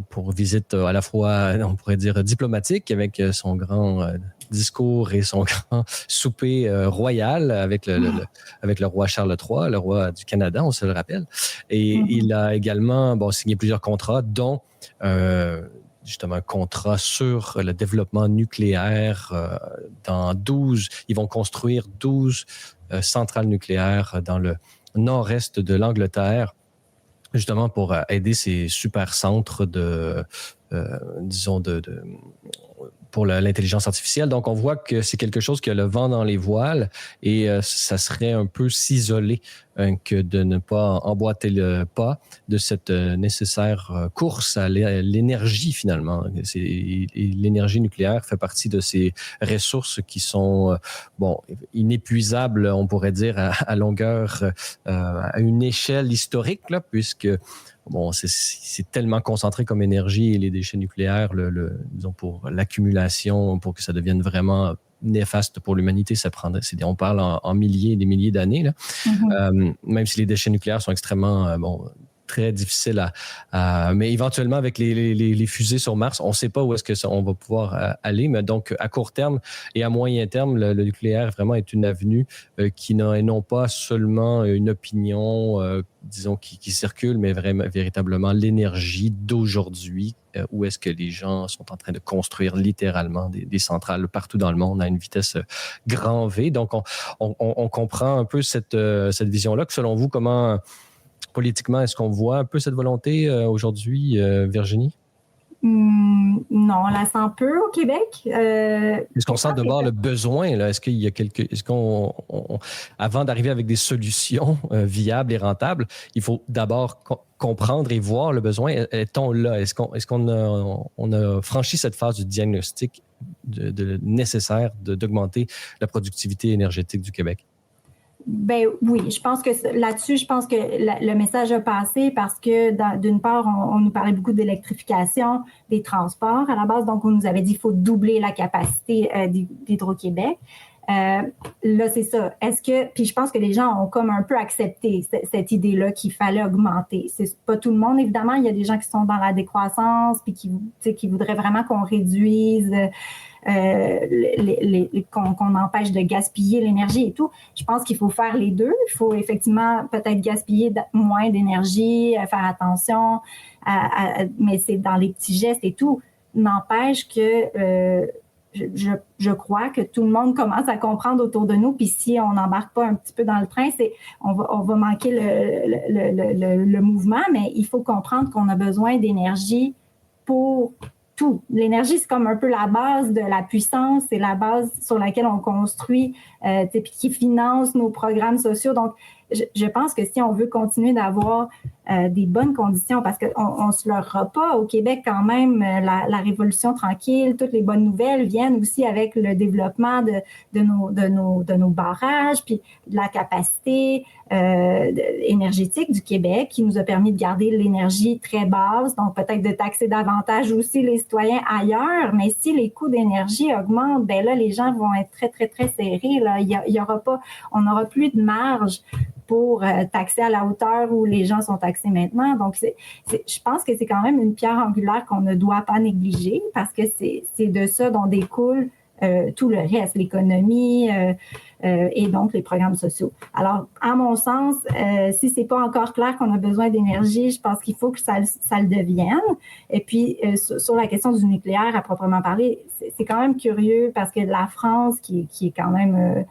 pour visite à la fois, on pourrait dire, diplomatique, avec son grand discours et son grand souper royal avec le roi Charles III, le roi du Canada, on se le rappelle. Et il a également signé plusieurs contrats, dont justement un contrat sur le développement nucléaire ils vont construire 12 centrales nucléaires dans le nord-est de l'Angleterre, justement pour aider ces super centres pour l'intelligence artificielle. Donc, on voit que c'est quelque chose qui a le vent dans les voiles et ça serait un peu s'isoler que de ne pas emboîter le pas de cette nécessaire course à l'énergie, finalement. Et l'énergie nucléaire fait partie de ces ressources qui sont inépuisables, on pourrait dire, à longueur, à une échelle historique, là, puisque c'est tellement concentré comme énergie et les déchets nucléaires, disons pour l'accumulation, pour que ça devienne vraiment néfaste pour l'humanité, on parle en milliers et des milliers d'années, là. Même si les déchets nucléaires sont extrêmement très difficiles mais éventuellement avec les fusées sur Mars, on ne sait pas où est-ce que on va pouvoir aller, mais donc à court terme et à moyen terme, le nucléaire vraiment est une avenue qui n'a non pas seulement une opinion disons qui circule, mais vraiment véritablement l'énergie d'aujourd'hui, où est-ce que les gens sont en train de construire littéralement des centrales partout dans le monde à une vitesse grand V. Donc on comprend un peu cette vision-là. Que selon vous, comment politiquement, est-ce qu'on voit un peu cette volonté aujourd'hui, Virginie? Non, on la sent peu au Québec. Est-ce qu'on sent d'abord le besoin, là? Avant d'arriver avec des solutions viables et rentables, il faut d'abord comprendre et voir le besoin. Est-on là? Est-ce qu'on a franchi cette phase du diagnostic nécessaire d'augmenter la productivité énergétique du Québec? Ben oui, je pense que là-dessus, je pense que le message a passé parce que d'une part, on nous parlait beaucoup d'électrification des transports à la base, donc on nous avait dit qu'il faut doubler la capacité d'Hydro-Québec. Là, c'est ça. Puis je pense que les gens ont comme un peu accepté cette idée-là qu'il fallait augmenter. C'est pas tout le monde, évidemment. Il y a des gens qui sont dans la décroissance puis qui voudraient vraiment qu'on réduise, qu'on empêche de gaspiller l'énergie et tout. Je pense qu'il faut faire les deux. Il faut effectivement peut-être gaspiller moins d'énergie, faire attention, mais c'est dans les petits gestes et tout. N'empêche que je crois que tout le monde commence à comprendre autour de nous. Puis si on n'embarque pas un petit peu dans le train, on va manquer le mouvement, mais il faut comprendre qu'on a besoin d'énergie pour tout. L'énergie, c'est comme un peu la base de la puissance, c'est la base sur laquelle on construit, puis qui finance nos programmes sociaux. Donc, je pense que si on veut continuer d'avoir des bonnes conditions, parce qu'on ne se leurra pas, au Québec quand même, la révolution tranquille, toutes les bonnes nouvelles viennent aussi avec le développement de nos barrages, puis de la capacité énergétique du Québec qui nous a permis de garder l'énergie très basse, donc peut-être de taxer davantage aussi les citoyens ailleurs, mais si les coûts d'énergie augmentent, ben là, les gens vont être très, très, très serrés. Là. On n'aura plus de marge pour taxer à la hauteur où les gens sont taxés maintenant. Donc, je pense que c'est quand même une pierre angulaire qu'on ne doit pas négliger parce que c'est de ça dont découle tout le reste, l'économie et donc les programmes sociaux. Alors, à mon sens, si c'est pas encore clair qu'on a besoin d'énergie, je pense qu'il faut que ça le devienne. Et puis, sur la question du nucléaire, à proprement parler, c'est quand même curieux parce que la France, qui est quand même...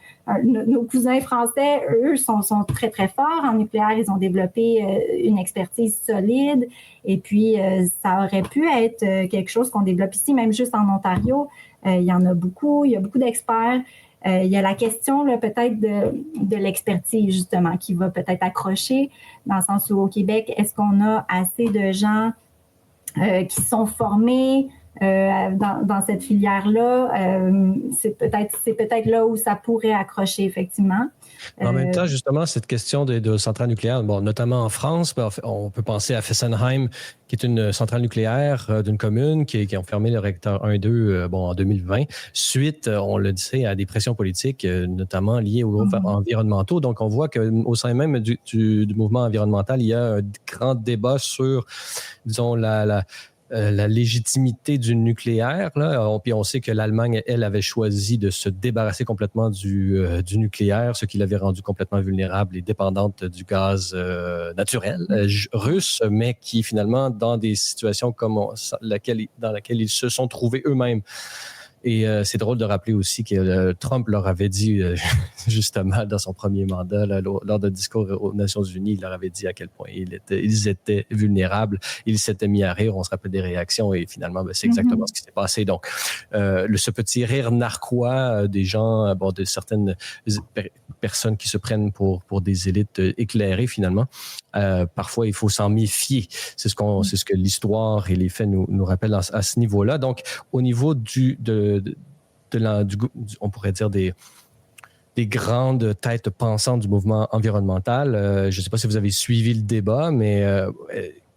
nos cousins français, eux, sont très, très forts en nucléaire. Ils ont développé une expertise solide. Et puis, ça aurait pu être quelque chose qu'on développe ici, même juste en Ontario. Il y en a beaucoup. Il y a beaucoup d'experts. Il y a la question là, peut-être de l'expertise, justement, qui va peut-être accrocher, dans le sens où au Québec, est-ce qu'on a assez de gens qui sont formés dans cette filière-là? C'est peut-être là où ça pourrait accrocher, effectivement. En même temps, justement, cette question de centrales nucléaires, notamment en France, on peut penser à Fessenheim, qui est une centrale nucléaire d'une commune qui a fermé le réacteur 1 et 2 en 2020, suite, on le disait, à des pressions politiques, notamment liées aux environnementaux. Donc, on voit qu'au sein même du mouvement environnemental, il y a un grand débat sur, disons, la légitimité du nucléaire. Là. Puis on sait que l'Allemagne, elle, avait choisi de se débarrasser complètement du nucléaire, ce qui l'avait rendu complètement vulnérable et dépendante du gaz naturel russe, mais qui finalement, dans des situations comme dans laquelle ils se sont trouvés eux-mêmes, Et c'est drôle de rappeler aussi que Trump leur avait dit, justement, dans son premier mandat, là, lors d'un discours aux Nations Unies, il leur avait dit à quel point ils étaient vulnérables. Ils s'étaient mis à rire, on se rappelle des réactions, et finalement, ben, c'est exactement ce qui s'est passé. Donc, ce petit rire narquois des gens, de certaines personnes qui se prennent pour des élites éclairées, finalement, parfois, il faut s'en méfier. C'est ce que l'histoire et les faits nous rappellent à ce niveau-là. Donc, au niveau on pourrait dire des grandes têtes pensantes du mouvement environnemental, je ne sais pas si vous avez suivi le débat, mais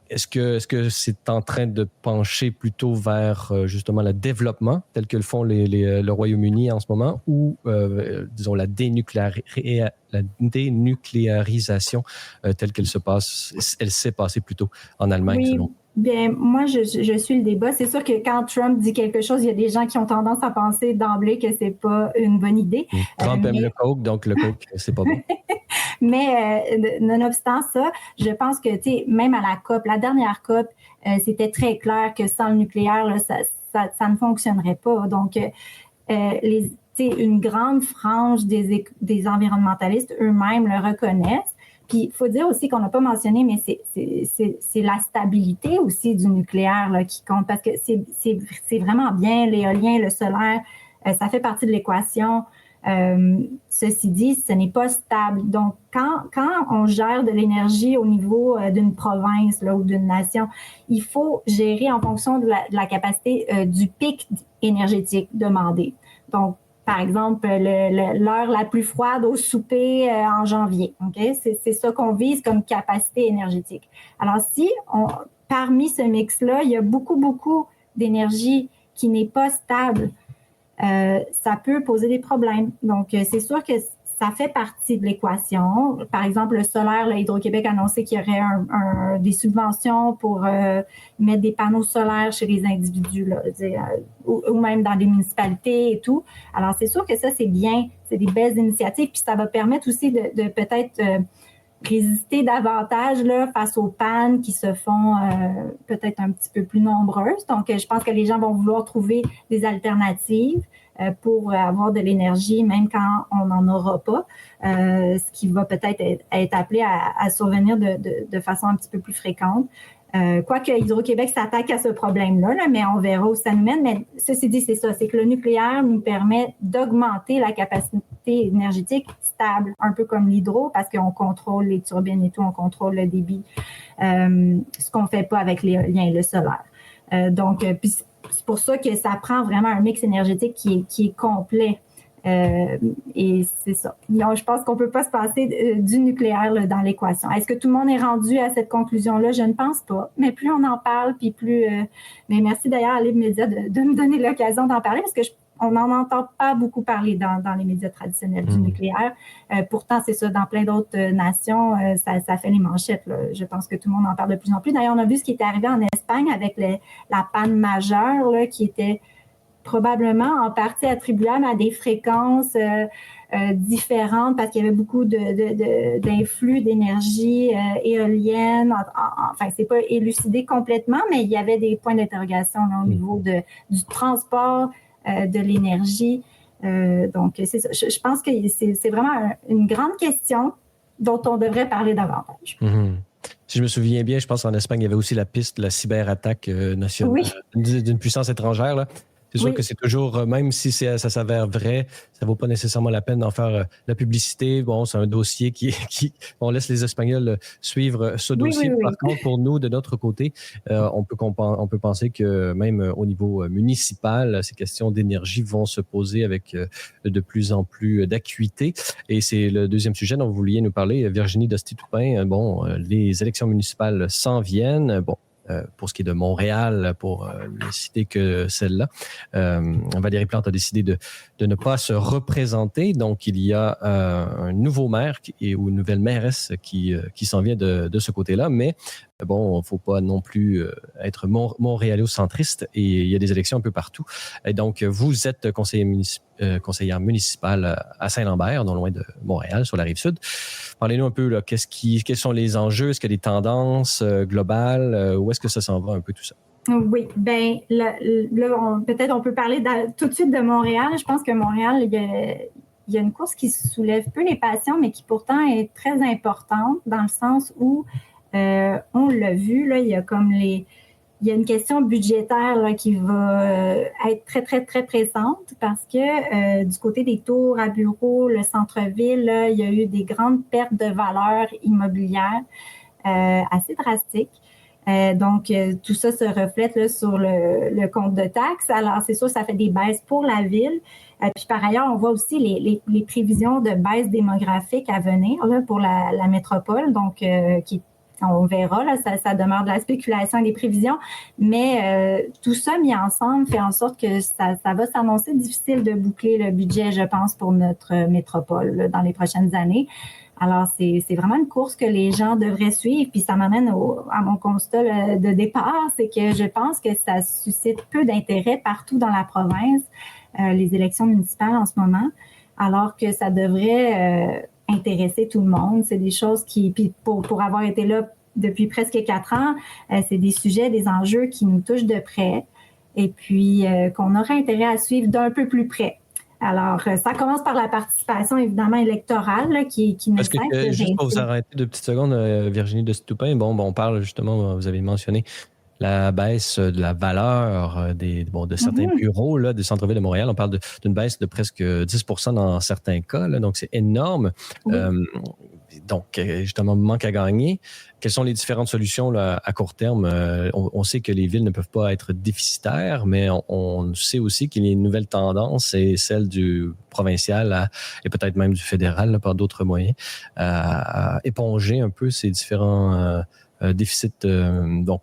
est-ce que c'est en train de pencher plutôt vers justement le développement tel que le font le Royaume-Uni en ce moment, ou disons la dénucléarisation telle qu'elle elle s'est passée plutôt en Allemagne, oui. selon vous? Bien, moi, je suis le débat. C'est sûr que quand Trump dit quelque chose, il y a des gens qui ont tendance à penser d'emblée que c'est pas une bonne idée. Trump aime le coke, donc le coke, c'est pas bon. Mais nonobstant ça, je pense que, tu sais, même à la COP, la dernière COP, c'était très clair que sans le nucléaire, là, ça ne fonctionnerait pas. Donc, une grande frange des environnementalistes eux-mêmes le reconnaissent. Puis, il faut dire aussi qu'on n'a pas mentionné, mais c'est la stabilité aussi du nucléaire là, qui compte, parce que c'est vraiment bien l'éolien, le solaire, ça fait partie de l'équation. Ceci dit, ce n'est pas stable. Donc, quand on gère de l'énergie au niveau d'une province là, ou d'une nation, il faut gérer en fonction de la capacité du pic énergétique demandé. Donc, par exemple, l'heure la plus froide au souper en janvier. Okay? C'est ça qu'on vise comme capacité énergétique. Alors, parmi ce mix-là, il y a beaucoup d'énergie qui n'est pas stable, ça peut poser des problèmes. Donc, c'est sûr que ça fait partie de l'équation. Par exemple, le solaire, Hydro-Québec a annoncé qu'il y aurait des subventions pour mettre des panneaux solaires chez les individus, là, ou même dans des municipalités et tout. Alors, c'est sûr que ça, c'est bien. C'est des belles initiatives. Puis, ça va permettre aussi de peut-être résister davantage là, face aux pannes qui se font peut-être un petit peu plus nombreuses. Donc, je pense que les gens vont vouloir trouver des alternatives pour avoir de l'énergie, même quand on n'en aura pas, ce qui va peut-être être appelé à survenir de façon un petit peu plus fréquente. Quoique Hydro-Québec s'attaque à ce problème-là, là, mais on verra où ça nous mène. Mais ceci dit, c'est ça, c'est que le nucléaire nous permet d'augmenter la capacité énergétique stable, un peu comme l'hydro, parce qu'on contrôle les turbines et tout, on contrôle le débit, ce qu'on ne fait pas avec l'éolien et le solaire. Donc, puis c'est pour ça que ça prend vraiment un mix énergétique qui est complet. Et c'est ça. Donc, je pense qu'on ne peut pas se passer du nucléaire là, dans l'équation. Est-ce que tout le monde est rendu à cette conclusion-là? Je ne pense pas. Mais plus on en parle, puis plus... mais merci d'ailleurs à Libre Média de me donner l'occasion d'en parler, parce que on n'en entend pas beaucoup parler dans les médias traditionnels du nucléaire. Pourtant, c'est ça, dans plein d'autres nations, ça fait les manchettes. Là. Je pense que tout le monde en parle de plus en plus. D'ailleurs, on a vu ce qui est arrivé en Espagne avec la panne majeure là, qui était probablement en partie attribuable à des fréquences différentes parce qu'il y avait beaucoup d'influx d'énergie éolienne. Enfin, c'est pas élucidé complètement, mais il y avait des points d'interrogation là, au niveau du transport de l'énergie. Donc, c'est ça. Je pense que c'est vraiment une grande question dont on devrait parler davantage. Mm-hmm. Si je me souviens bien, je pense qu'en Espagne, il y avait aussi la piste de la cyberattaque nationale d'une puissance étrangère. Là. C'est sûr que c'est toujours, même si ça s'avère vrai, ça vaut pas nécessairement la peine d'en faire la publicité. Bon, c'est un dossier on laisse les Espagnols suivre ce dossier. Par contre, pour nous, de notre côté, on peut penser que même au niveau municipal, ces questions d'énergie vont se poser avec de plus en plus d'acuité. Et c'est le deuxième sujet dont vous vouliez nous parler, Virginie Dosti-Toupin. Bon, les élections municipales s'en viennent. Bon, pour ce qui est de Montréal, pour ne citer que celle-là. Valérie Plante a décidé de ne pas se représenter. Donc, il y a un nouveau maire ou une nouvelle mairesse qui s'en vient de ce côté-là. Mais bon, il ne faut pas non plus être montréalo-centriste et il y a des élections un peu partout. Et donc, vous êtes conseillère municipale à Saint-Lambert, non loin de Montréal, sur la Rive-Sud. Parlez-nous un peu, là, quels sont les enjeux? Est-ce qu'il y a des tendances globales? Où est-ce que ça s'en va un peu tout ça? Oui, bien, là, peut-être on peut parler tout de suite de Montréal. Je pense que Montréal, il y a une course qui soulève peu les passions, mais qui pourtant est très importante dans le sens où, on l'a vu, là, il y a une question budgétaire là, qui va être très, très, très pressante parce que du côté des tours à bureaux, le centre-ville, là, il y a eu des grandes pertes de valeur immobilière assez drastiques. Donc, tout ça se reflète là, sur le compte de taxes. Alors, c'est sûr, ça fait des baisses pour la ville. Puis, par ailleurs, on voit aussi les prévisions de baisse démographique à venir là, pour la métropole. Donc, on verra, là, ça demeure de la spéculation et des prévisions. Mais tout ça mis ensemble fait en sorte que ça va s'annoncer difficile de boucler le budget, je pense, pour notre métropole là, dans les prochaines années. Alors, c'est vraiment une course que les gens devraient suivre. Puis ça m'amène à mon constat de départ, c'est que je pense que ça suscite peu d'intérêt partout dans la province, les élections municipales en ce moment, alors que ça devrait intéresser tout le monde. C'est des choses qui, puis pour avoir été là depuis presque 4 ans, c'est des sujets, des enjeux qui nous touchent de près et puis qu'on aurait intérêt à suivre d'un peu plus près. Alors, ça commence par la participation, évidemment, électorale, là, qui ne Parce que, cesse de juste pour vous baisser. arrêter 2 petites secondes, Virginie de Stoupin, on parle justement, vous avez mentionné la baisse de la valeur de certains bureaux là, du centre-ville de Montréal. On parle d'une baisse de presque 10% dans certains cas, là, donc c'est énorme. Oui. Donc, justement, manque à gagner. Quelles sont les différentes solutions là, à court terme? On sait que les villes ne peuvent pas être déficitaires, mais on sait aussi qu'il y a une nouvelle tendance, c'est celle du provincial et peut-être même du fédéral là, par d'autres moyens, à éponger un peu ces différents déficits. Donc,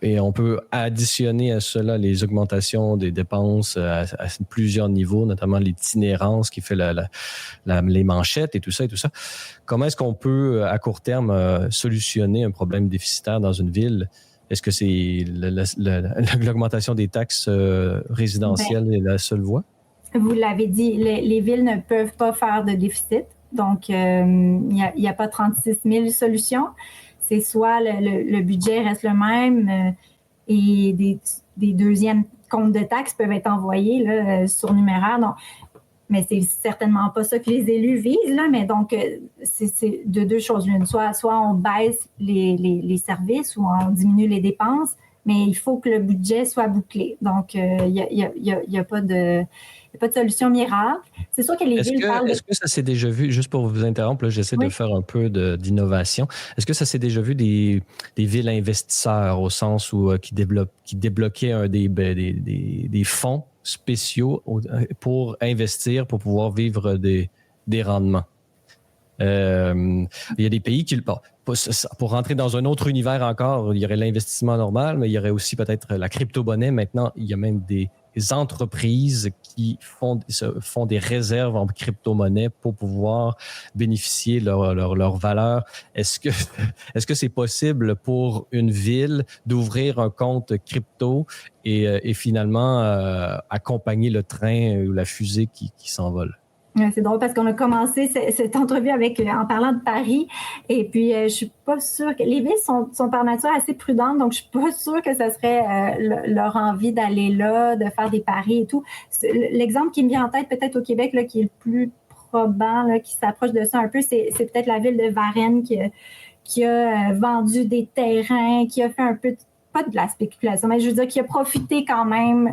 et on peut additionner à cela les augmentations des dépenses à plusieurs niveaux, notamment l'itinérance qui fait les manchettes et tout ça. Comment est-ce qu'on peut, à court terme, solutionner un problème déficitaire dans une ville? Est-ce que c'est l'augmentation des taxes résidentielles est la seule voie? Vous l'avez dit, les villes ne peuvent pas faire de déficit. Donc, il n'y a pas 36 000 solutions. C'est soit le budget reste le même et des deuxièmes comptes de taxes peuvent être envoyés là, surnuméraires. Donc, mais c'est certainement pas ça que les élus visent, là. Mais donc, c'est de deux choses l'une. Soit on baisse les services ou on diminue les dépenses, mais il faut que le budget soit bouclé. Donc, il n'y a pas de solution miracle. C'est sûr que les villes parlent de... Est-ce que ça s'est déjà vu, juste pour vous interrompre, là, j'essaie de faire un peu d'innovation. Est-ce que ça s'est déjà vu des villes investisseurs au sens où qui débloquaient des fonds spéciaux pour investir, pour pouvoir vivre des rendements? Il y a des pays qui... pour rentrer dans un autre univers encore, il y aurait l'investissement normal, mais il y aurait aussi peut-être la crypto-monnaie. Maintenant, il y a même des entreprises qui font des réserves en crypto-monnaie pour pouvoir bénéficier leur valeur. Est-ce que c'est possible pour une ville d'ouvrir un compte crypto et finalement accompagner le train ou la fusée qui s'envole? C'est drôle parce qu'on a commencé cette entrevue en parlant de Paris et puis je suis pas sûre que les villes sont par nature assez prudentes, donc je suis pas sûre que ça serait leur envie d'aller là, de faire des paris et tout. L'exemple qui me vient en tête peut-être au Québec là, qui est le plus probant, là, qui s'approche de ça un peu, c'est peut-être la ville de Varennes qui a vendu des terrains, qui a fait un peu pas de la spéculation, mais je veux dire qui a profité quand même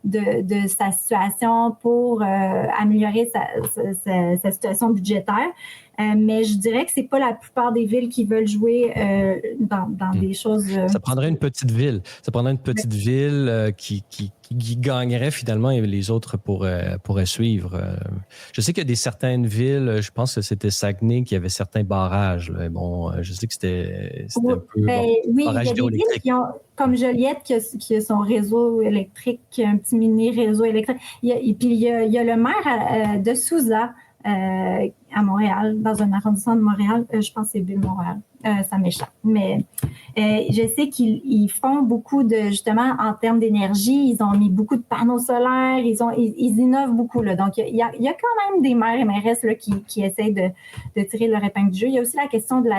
de sa situation pour améliorer sa situation budgétaire. Mais je dirais que c'est pas la plupart des villes qui veulent jouer dans des choses... Ça prendrait une petite ville. Ça prendrait une petite ville qui gagnerait finalement et les autres pourraient suivre. Je sais qu'il y a certaines villes, je pense que c'était Saguenay, qui avait certains barrages. Là. Bon, je sais que c'était un peu... oui, il y a des villes qui ont, comme Joliette, qui a son réseau électrique, un petit mini réseau électrique. Puis il y a le maire de Souza, à Montréal, dans un arrondissement de Montréal. Je pense que c'est Ville-Montréal. Ça m'échappe. Mais je sais qu'ils font beaucoup justement, en termes d'énergie, ils ont mis beaucoup de panneaux solaires, ils innovent beaucoup. Là. Donc, il y a quand même des maires et mairesses là, qui essayent de tirer leur épingle du jeu. Il y a aussi la question de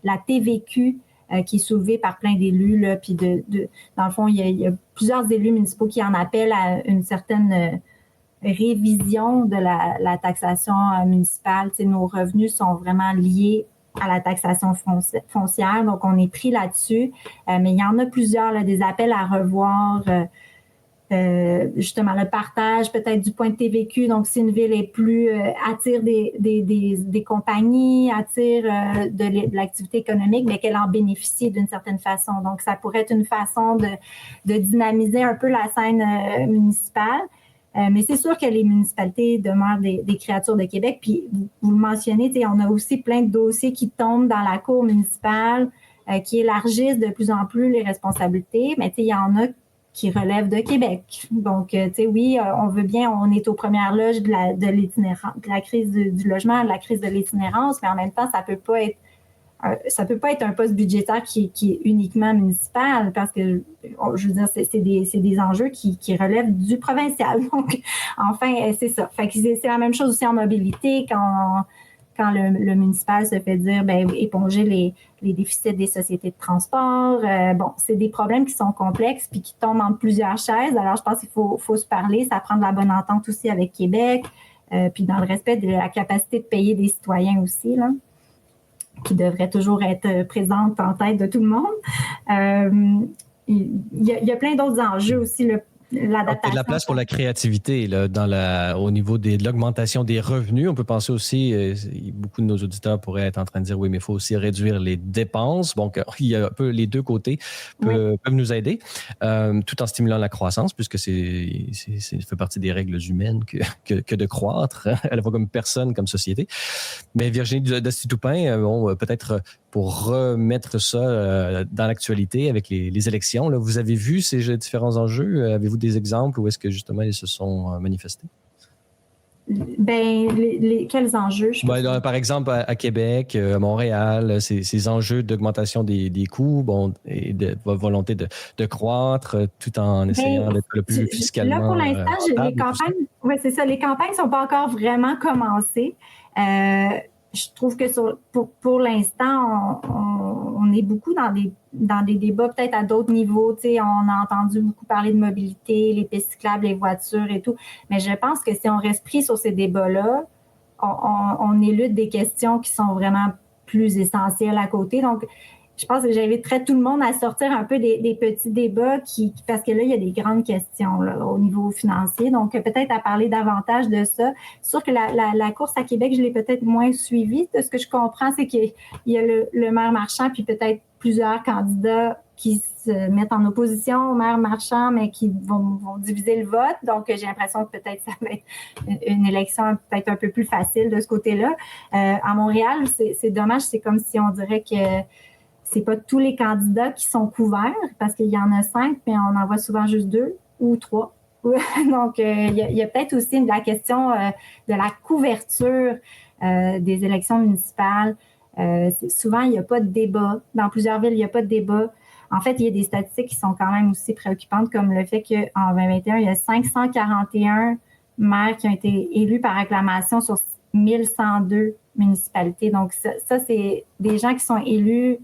la TVQ qui est soulevé par plein d'élus, là, puis dans le fond, il y a plusieurs élus municipaux qui en appellent à une certaine révision de la taxation municipale. Tu sais, nos revenus sont vraiment liés à la taxation foncière, donc on est pris là-dessus. Mais il y en a plusieurs, là, des appels à revoir justement le partage peut-être du point de TVQ. Donc, si une ville est plus attire des compagnies, attire de l'activité économique, mais qu'elle en bénéficie d'une certaine façon. Donc, ça pourrait être une façon de dynamiser un peu la scène municipale. Mais c'est sûr que les municipalités demeurent des créatures de Québec. Puis, vous le mentionnez, on a aussi plein de dossiers qui tombent dans la cour municipale, qui élargissent de plus en plus les responsabilités. Mais il y en a qui relèvent de Québec. Donc, oui, on veut bien, on est aux premières loges de la crise du logement, de la crise de l'itinérance, mais en même temps, ça peut pas être un poste budgétaire qui est uniquement municipal, parce que, je veux dire, c'est des enjeux qui relèvent du provincial. Donc, enfin, c'est ça. Fait que c'est la même chose aussi en mobilité, quand le municipal se fait dire, éponger les déficits des sociétés de transport. C'est des problèmes qui sont complexes puis qui tombent en plusieurs chaises. Alors, je pense qu'il faut se parler. Ça prend de la bonne entente aussi avec Québec, puis dans le respect de la capacité de payer des citoyens aussi, là, qui devrait toujours être présente en tête de tout le monde. Il y a plein d'autres enjeux aussi, l'adaptation. Il y a de la place pour la créativité là, au niveau de l'augmentation des revenus. On peut penser aussi, beaucoup de nos auditeurs pourraient être en train de dire, oui, mais il faut aussi réduire les dépenses. Donc, il y a un peu les deux côtés peuvent nous aider, tout en stimulant la croissance, puisque ça fait partie des règles humaines que de croître, à la fois comme personne, comme société. Mais Virginie Dosti-Toupin, peut-être pour remettre ça dans l'actualité avec les élections, là, vous avez vu ces différents enjeux? Avez-vous des exemples où est-ce que justement ils se sont manifestés? Quels enjeux? Par exemple, à Québec, à Montréal, ces enjeux d'augmentation des coûts, et de volonté de croître, tout en essayant d'être le plus fiscalement. Là, pour l'instant, les campagnes, c'est ça, les campagnes sont pas encore vraiment commencées. Je trouve que pour l'instant, on est beaucoup dans des débats peut-être à d'autres niveaux. Tu sais, on a entendu beaucoup parler de mobilité, les pistes cyclables, les voitures et tout. Mais je pense que si on reste pris sur ces débats-là, on élude des questions qui sont vraiment plus essentielles à côté. Donc, je pense que j'inviterais tout le monde à sortir un peu des petits débats parce que là, il y a des grandes questions là, au niveau financier. Donc, peut-être à parler davantage de ça. C'est sûr que la course à Québec, je l'ai peut-être moins suivie. De ce que je comprends, c'est qu'il y a le maire Marchand, puis peut-être plusieurs candidats qui se mettent en opposition au maire Marchand, mais qui vont diviser le vote. Donc, j'ai l'impression que peut-être ça va être une élection peut-être un peu plus facile de ce côté-là. À Montréal, c'est dommage. C'est comme si on dirait que c'est pas tous les candidats qui sont couverts, parce qu'il y en a 5, mais on en voit souvent juste 2 ou 3. Donc, il y a peut-être aussi la question de la couverture des élections municipales. Souvent, il n'y a pas de débat. Dans plusieurs villes, il n'y a pas de débat. En fait, il y a des statistiques qui sont quand même aussi préoccupantes, comme le fait qu'en 2021, il y a 541 maires qui ont été élus par acclamation sur 1102 municipalités. Donc, ça c'est des gens qui sont élus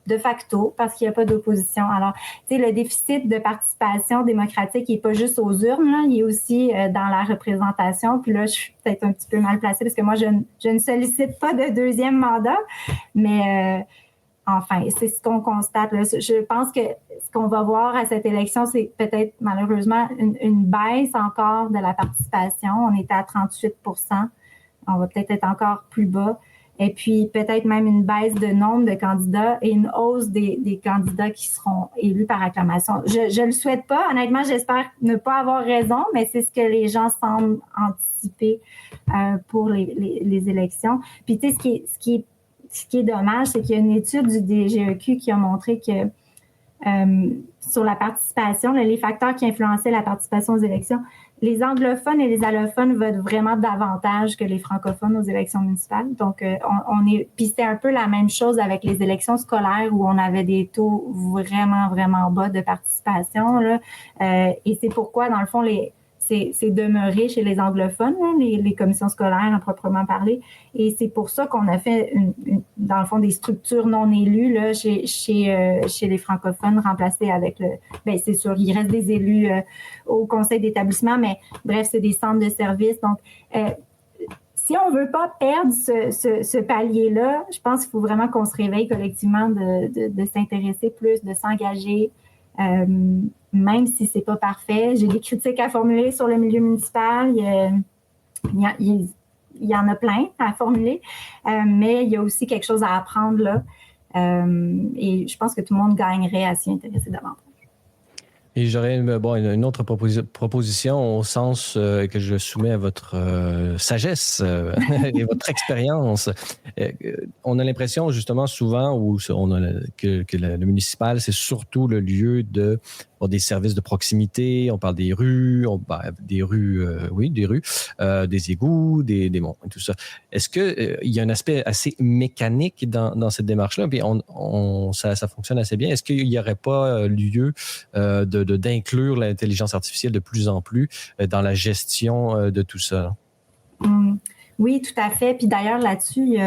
de facto, parce qu'il n'y a pas d'opposition. Alors, tu sais, le déficit de participation démocratique, il n'est pas juste aux urnes, là, il est aussi dans la représentation. Puis là, je suis peut-être un petit peu mal placée, parce que moi, je ne sollicite pas de deuxième mandat, mais enfin, c'est ce qu'on constate. Là. Je pense que ce qu'on va voir à cette élection, c'est peut-être malheureusement une baisse encore de la participation. On était à 38 %. On va peut-être être encore plus bas. Et puis, peut-être même une baisse de nombre de candidats et une hausse des candidats qui seront élus par acclamation. Je le souhaite pas. Honnêtement, j'espère ne pas avoir raison, mais c'est ce que les gens semblent anticiper pour les élections. Puis, tu sais, ce qui est dommage, c'est qu'il y a une étude du DGEQ qui a montré que sur la participation, les facteurs qui influençaient la participation aux élections, les anglophones et les allophones votent vraiment davantage que les francophones aux élections municipales. Donc, puis c'était un peu la même chose avec les élections scolaires où on avait des taux vraiment, vraiment bas de participation, là. Et c'est pourquoi, dans le fond, c'est demeuré chez les anglophones, hein, les commissions scolaires à proprement parler. Et c'est pour ça qu'on a fait, dans le fond, des structures non élues là, chez les francophones, remplacées avec c'est sûr, il reste des élus au conseil d'établissement, mais bref, c'est des centres de services. Donc, si on veut pas perdre ce palier-là, je pense qu'il faut vraiment qu'on se réveille collectivement de s'intéresser plus, de s'engager, même si c'est pas parfait. J'ai des critiques à formuler sur le milieu municipal. Il y en a plein à formuler, mais il y a aussi quelque chose à apprendre là. Et je pense que tout le monde gagnerait à s'y intéresser davantage. Et j'aurais une autre proposition au sens que je soumets à votre sagesse et votre expérience. On a l'impression justement souvent que le municipal, c'est surtout le lieu des services de proximité. On parle des rues, des rues, des égouts, des monts et tout ça. Est-ce que il y a un aspect assez mécanique dans cette démarche-là? Puis ça fonctionne assez bien. Est-ce qu'il n'y aurait pas lieu d'inclure l'intelligence artificielle de plus en plus dans la gestion de tout ça? Oui, tout à fait. Puis d'ailleurs, là-dessus,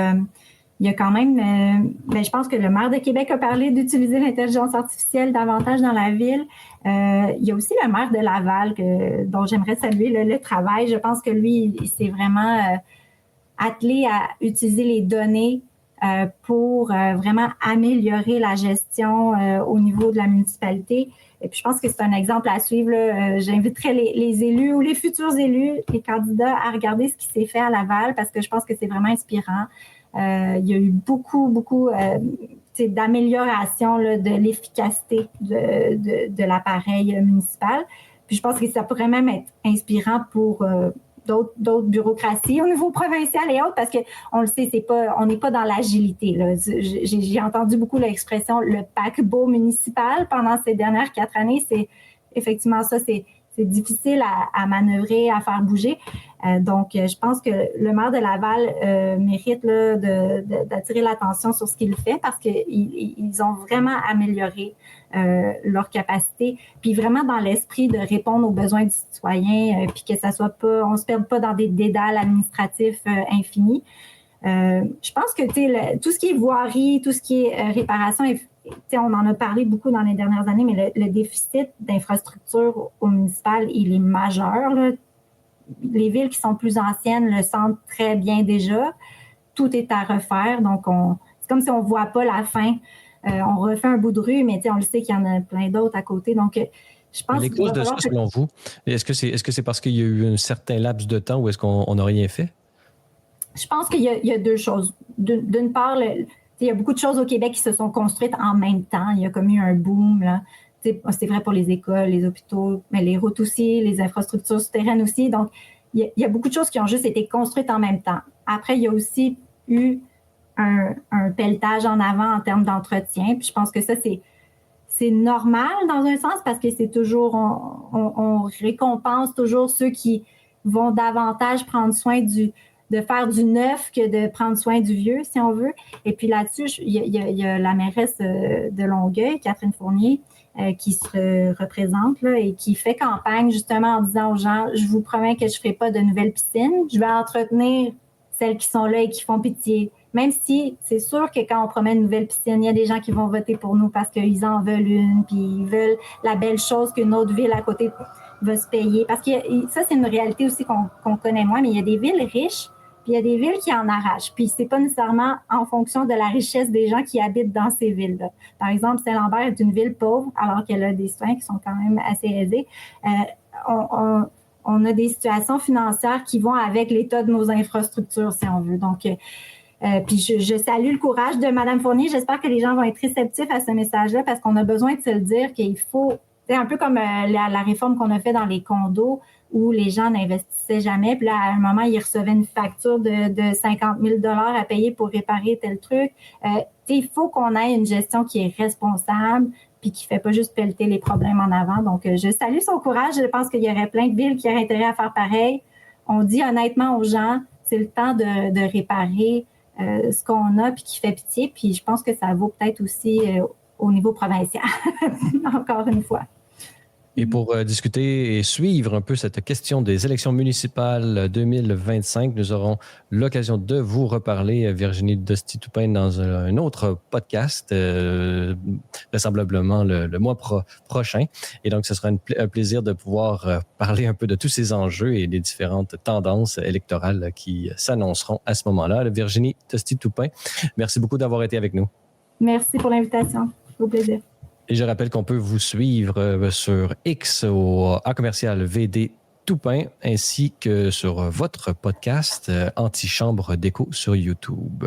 il y a quand même, je pense que le maire de Québec a parlé d'utiliser l'intelligence artificielle davantage dans la ville. Il y a aussi le maire de Laval dont j'aimerais saluer le travail. Je pense que lui, il s'est vraiment attelé à utiliser les données pour vraiment améliorer la gestion au niveau de la municipalité. Et puis, je pense que c'est un exemple à suivre. J'inviterais les élus ou les futurs élus, les candidats, à regarder ce qui s'est fait à Laval parce que je pense que c'est vraiment inspirant. Il y a eu beaucoup d'amélioration de l'efficacité de l'appareil municipal. Puis, je pense que ça pourrait même être inspirant pour d'autres bureaucraties au niveau provincial et autres, parce qu'on le sait, on n'est pas dans l'agilité. Là. J'ai entendu beaucoup l'expression le paquebot municipal pendant ces dernières 4 années. C'est effectivement ça, c'est difficile à manœuvrer, à faire bouger. Donc, je pense que le maire de Laval mérite là, d'attirer l'attention sur ce qu'il fait parce qu'ils ont vraiment amélioré leur capacité, puis vraiment dans l'esprit de répondre aux besoins du citoyen, puis que ça soit pas, on se perde pas dans des dédales administratifs infinis. Je pense que tout ce qui est voirie, tout ce qui est réparation, on en a parlé beaucoup dans les dernières années, mais le déficit d'infrastructures au municipal, il est majeur. Là. Les villes qui sont plus anciennes le sentent très bien déjà. Tout est à refaire, donc c'est comme si on ne voit pas la fin. On refait un bout de rue, mais on le sait qu'il y en a plein d'autres à côté. Donc, je pense les causes de ça, selon vous, est-ce que c'est parce qu'il y a eu un certain laps de temps ou est-ce qu'on n'a rien fait? Je pense qu'il y a deux choses. D'une part, il y a beaucoup de choses au Québec qui se sont construites en même temps. Il y a comme eu un boom, là. C'est vrai pour les écoles, les hôpitaux, mais les routes aussi, les infrastructures souterraines aussi. Donc, il y a beaucoup de choses qui ont juste été construites en même temps. Après, il y a aussi eu un pelletage en avant en termes d'entretien. Puis je pense que ça, c'est normal dans un sens parce que c'est toujours, on récompense toujours ceux qui vont davantage prendre soin de faire du neuf que de prendre soin du vieux, si on veut. Et puis là-dessus, il y a la mairesse de Longueuil, Catherine Fournier, qui se représente là, et qui fait campagne justement en disant aux gens, je vous promets que je ne ferai pas de nouvelles piscines, je vais entretenir celles qui sont là et qui font pitié. Même si c'est sûr que quand on promet une nouvelle piscine, il y a des gens qui vont voter pour nous parce qu'ils en veulent une, puis ils veulent la belle chose qu'une autre ville à côté va se payer. Parce que ça, c'est une réalité aussi qu'on connaît moins, mais il y a des villes riches, puis il y a des villes qui en arrachent. Puis c'est pas nécessairement en fonction de la richesse des gens qui habitent dans ces villes-là. Par exemple, Saint-Lambert est une ville pauvre, alors qu'elle a des citoyens qui sont quand même assez aisés. On a des situations financières qui vont avec l'état de nos infrastructures, si on veut. Donc, puis je salue le courage de Mme Fournier. J'espère que les gens vont être réceptifs à ce message-là parce qu'on a besoin de se le dire qu'il faut, c'est un peu comme la réforme qu'on a fait dans les condos où les gens n'investissaient jamais. Puis là, à un moment, ils recevaient une facture de 50 000 $ à payer pour réparer tel truc. Il faut qu'on ait une gestion qui est responsable puis qui ne fait pas juste pelleter les problèmes en avant. Donc, je salue son courage. Je pense qu'il y aurait plein de villes qui auraient intérêt à faire pareil. On dit honnêtement aux gens, c'est le temps de réparer ce qu'on a puis qui fait pitié. Puis je pense que ça vaut peut-être aussi au niveau provincial, encore une fois. Et pour discuter et suivre un peu cette question des élections municipales 2025, nous aurons l'occasion de vous reparler, Virginie Dostie-Toupin, dans un autre podcast, vraisemblablement le mois prochain. Et donc, ce sera un plaisir de pouvoir parler un peu de tous ces enjeux et des différentes tendances électorales qui s'annonceront à ce moment-là. Virginie Dostie-Toupin, merci beaucoup d'avoir été avec nous. Merci pour l'invitation. Au plaisir. Et je rappelle qu'on peut vous suivre sur X @ VD Toupin, ainsi que sur votre podcast Antichambre d'écho sur YouTube.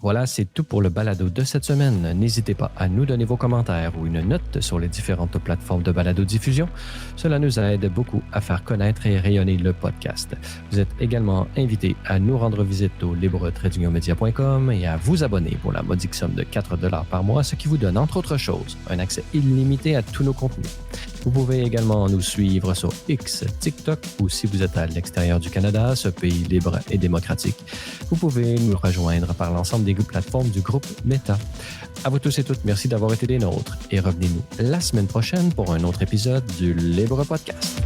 Voilà, c'est tout pour le balado de cette semaine. N'hésitez pas à nous donner vos commentaires ou une note sur les différentes plateformes de balado-diffusion. Cela nous aide beaucoup à faire connaître et rayonner le podcast. Vous êtes également invités à nous rendre visite au libre-media.com et à vous abonner pour la modique somme de 4 $ par mois, ce qui vous donne, entre autres choses, un accès illimité à tous nos contenus. Vous pouvez également nous suivre sur X, TikTok ou si vous êtes à l'extérieur du Canada, ce pays libre et démocratique. Vous pouvez nous rejoindre par l'ensemble des plateformes du groupe Meta. À vous tous et toutes, merci d'avoir été des nôtres et revenez-nous la semaine prochaine pour un autre épisode du Libre Podcast.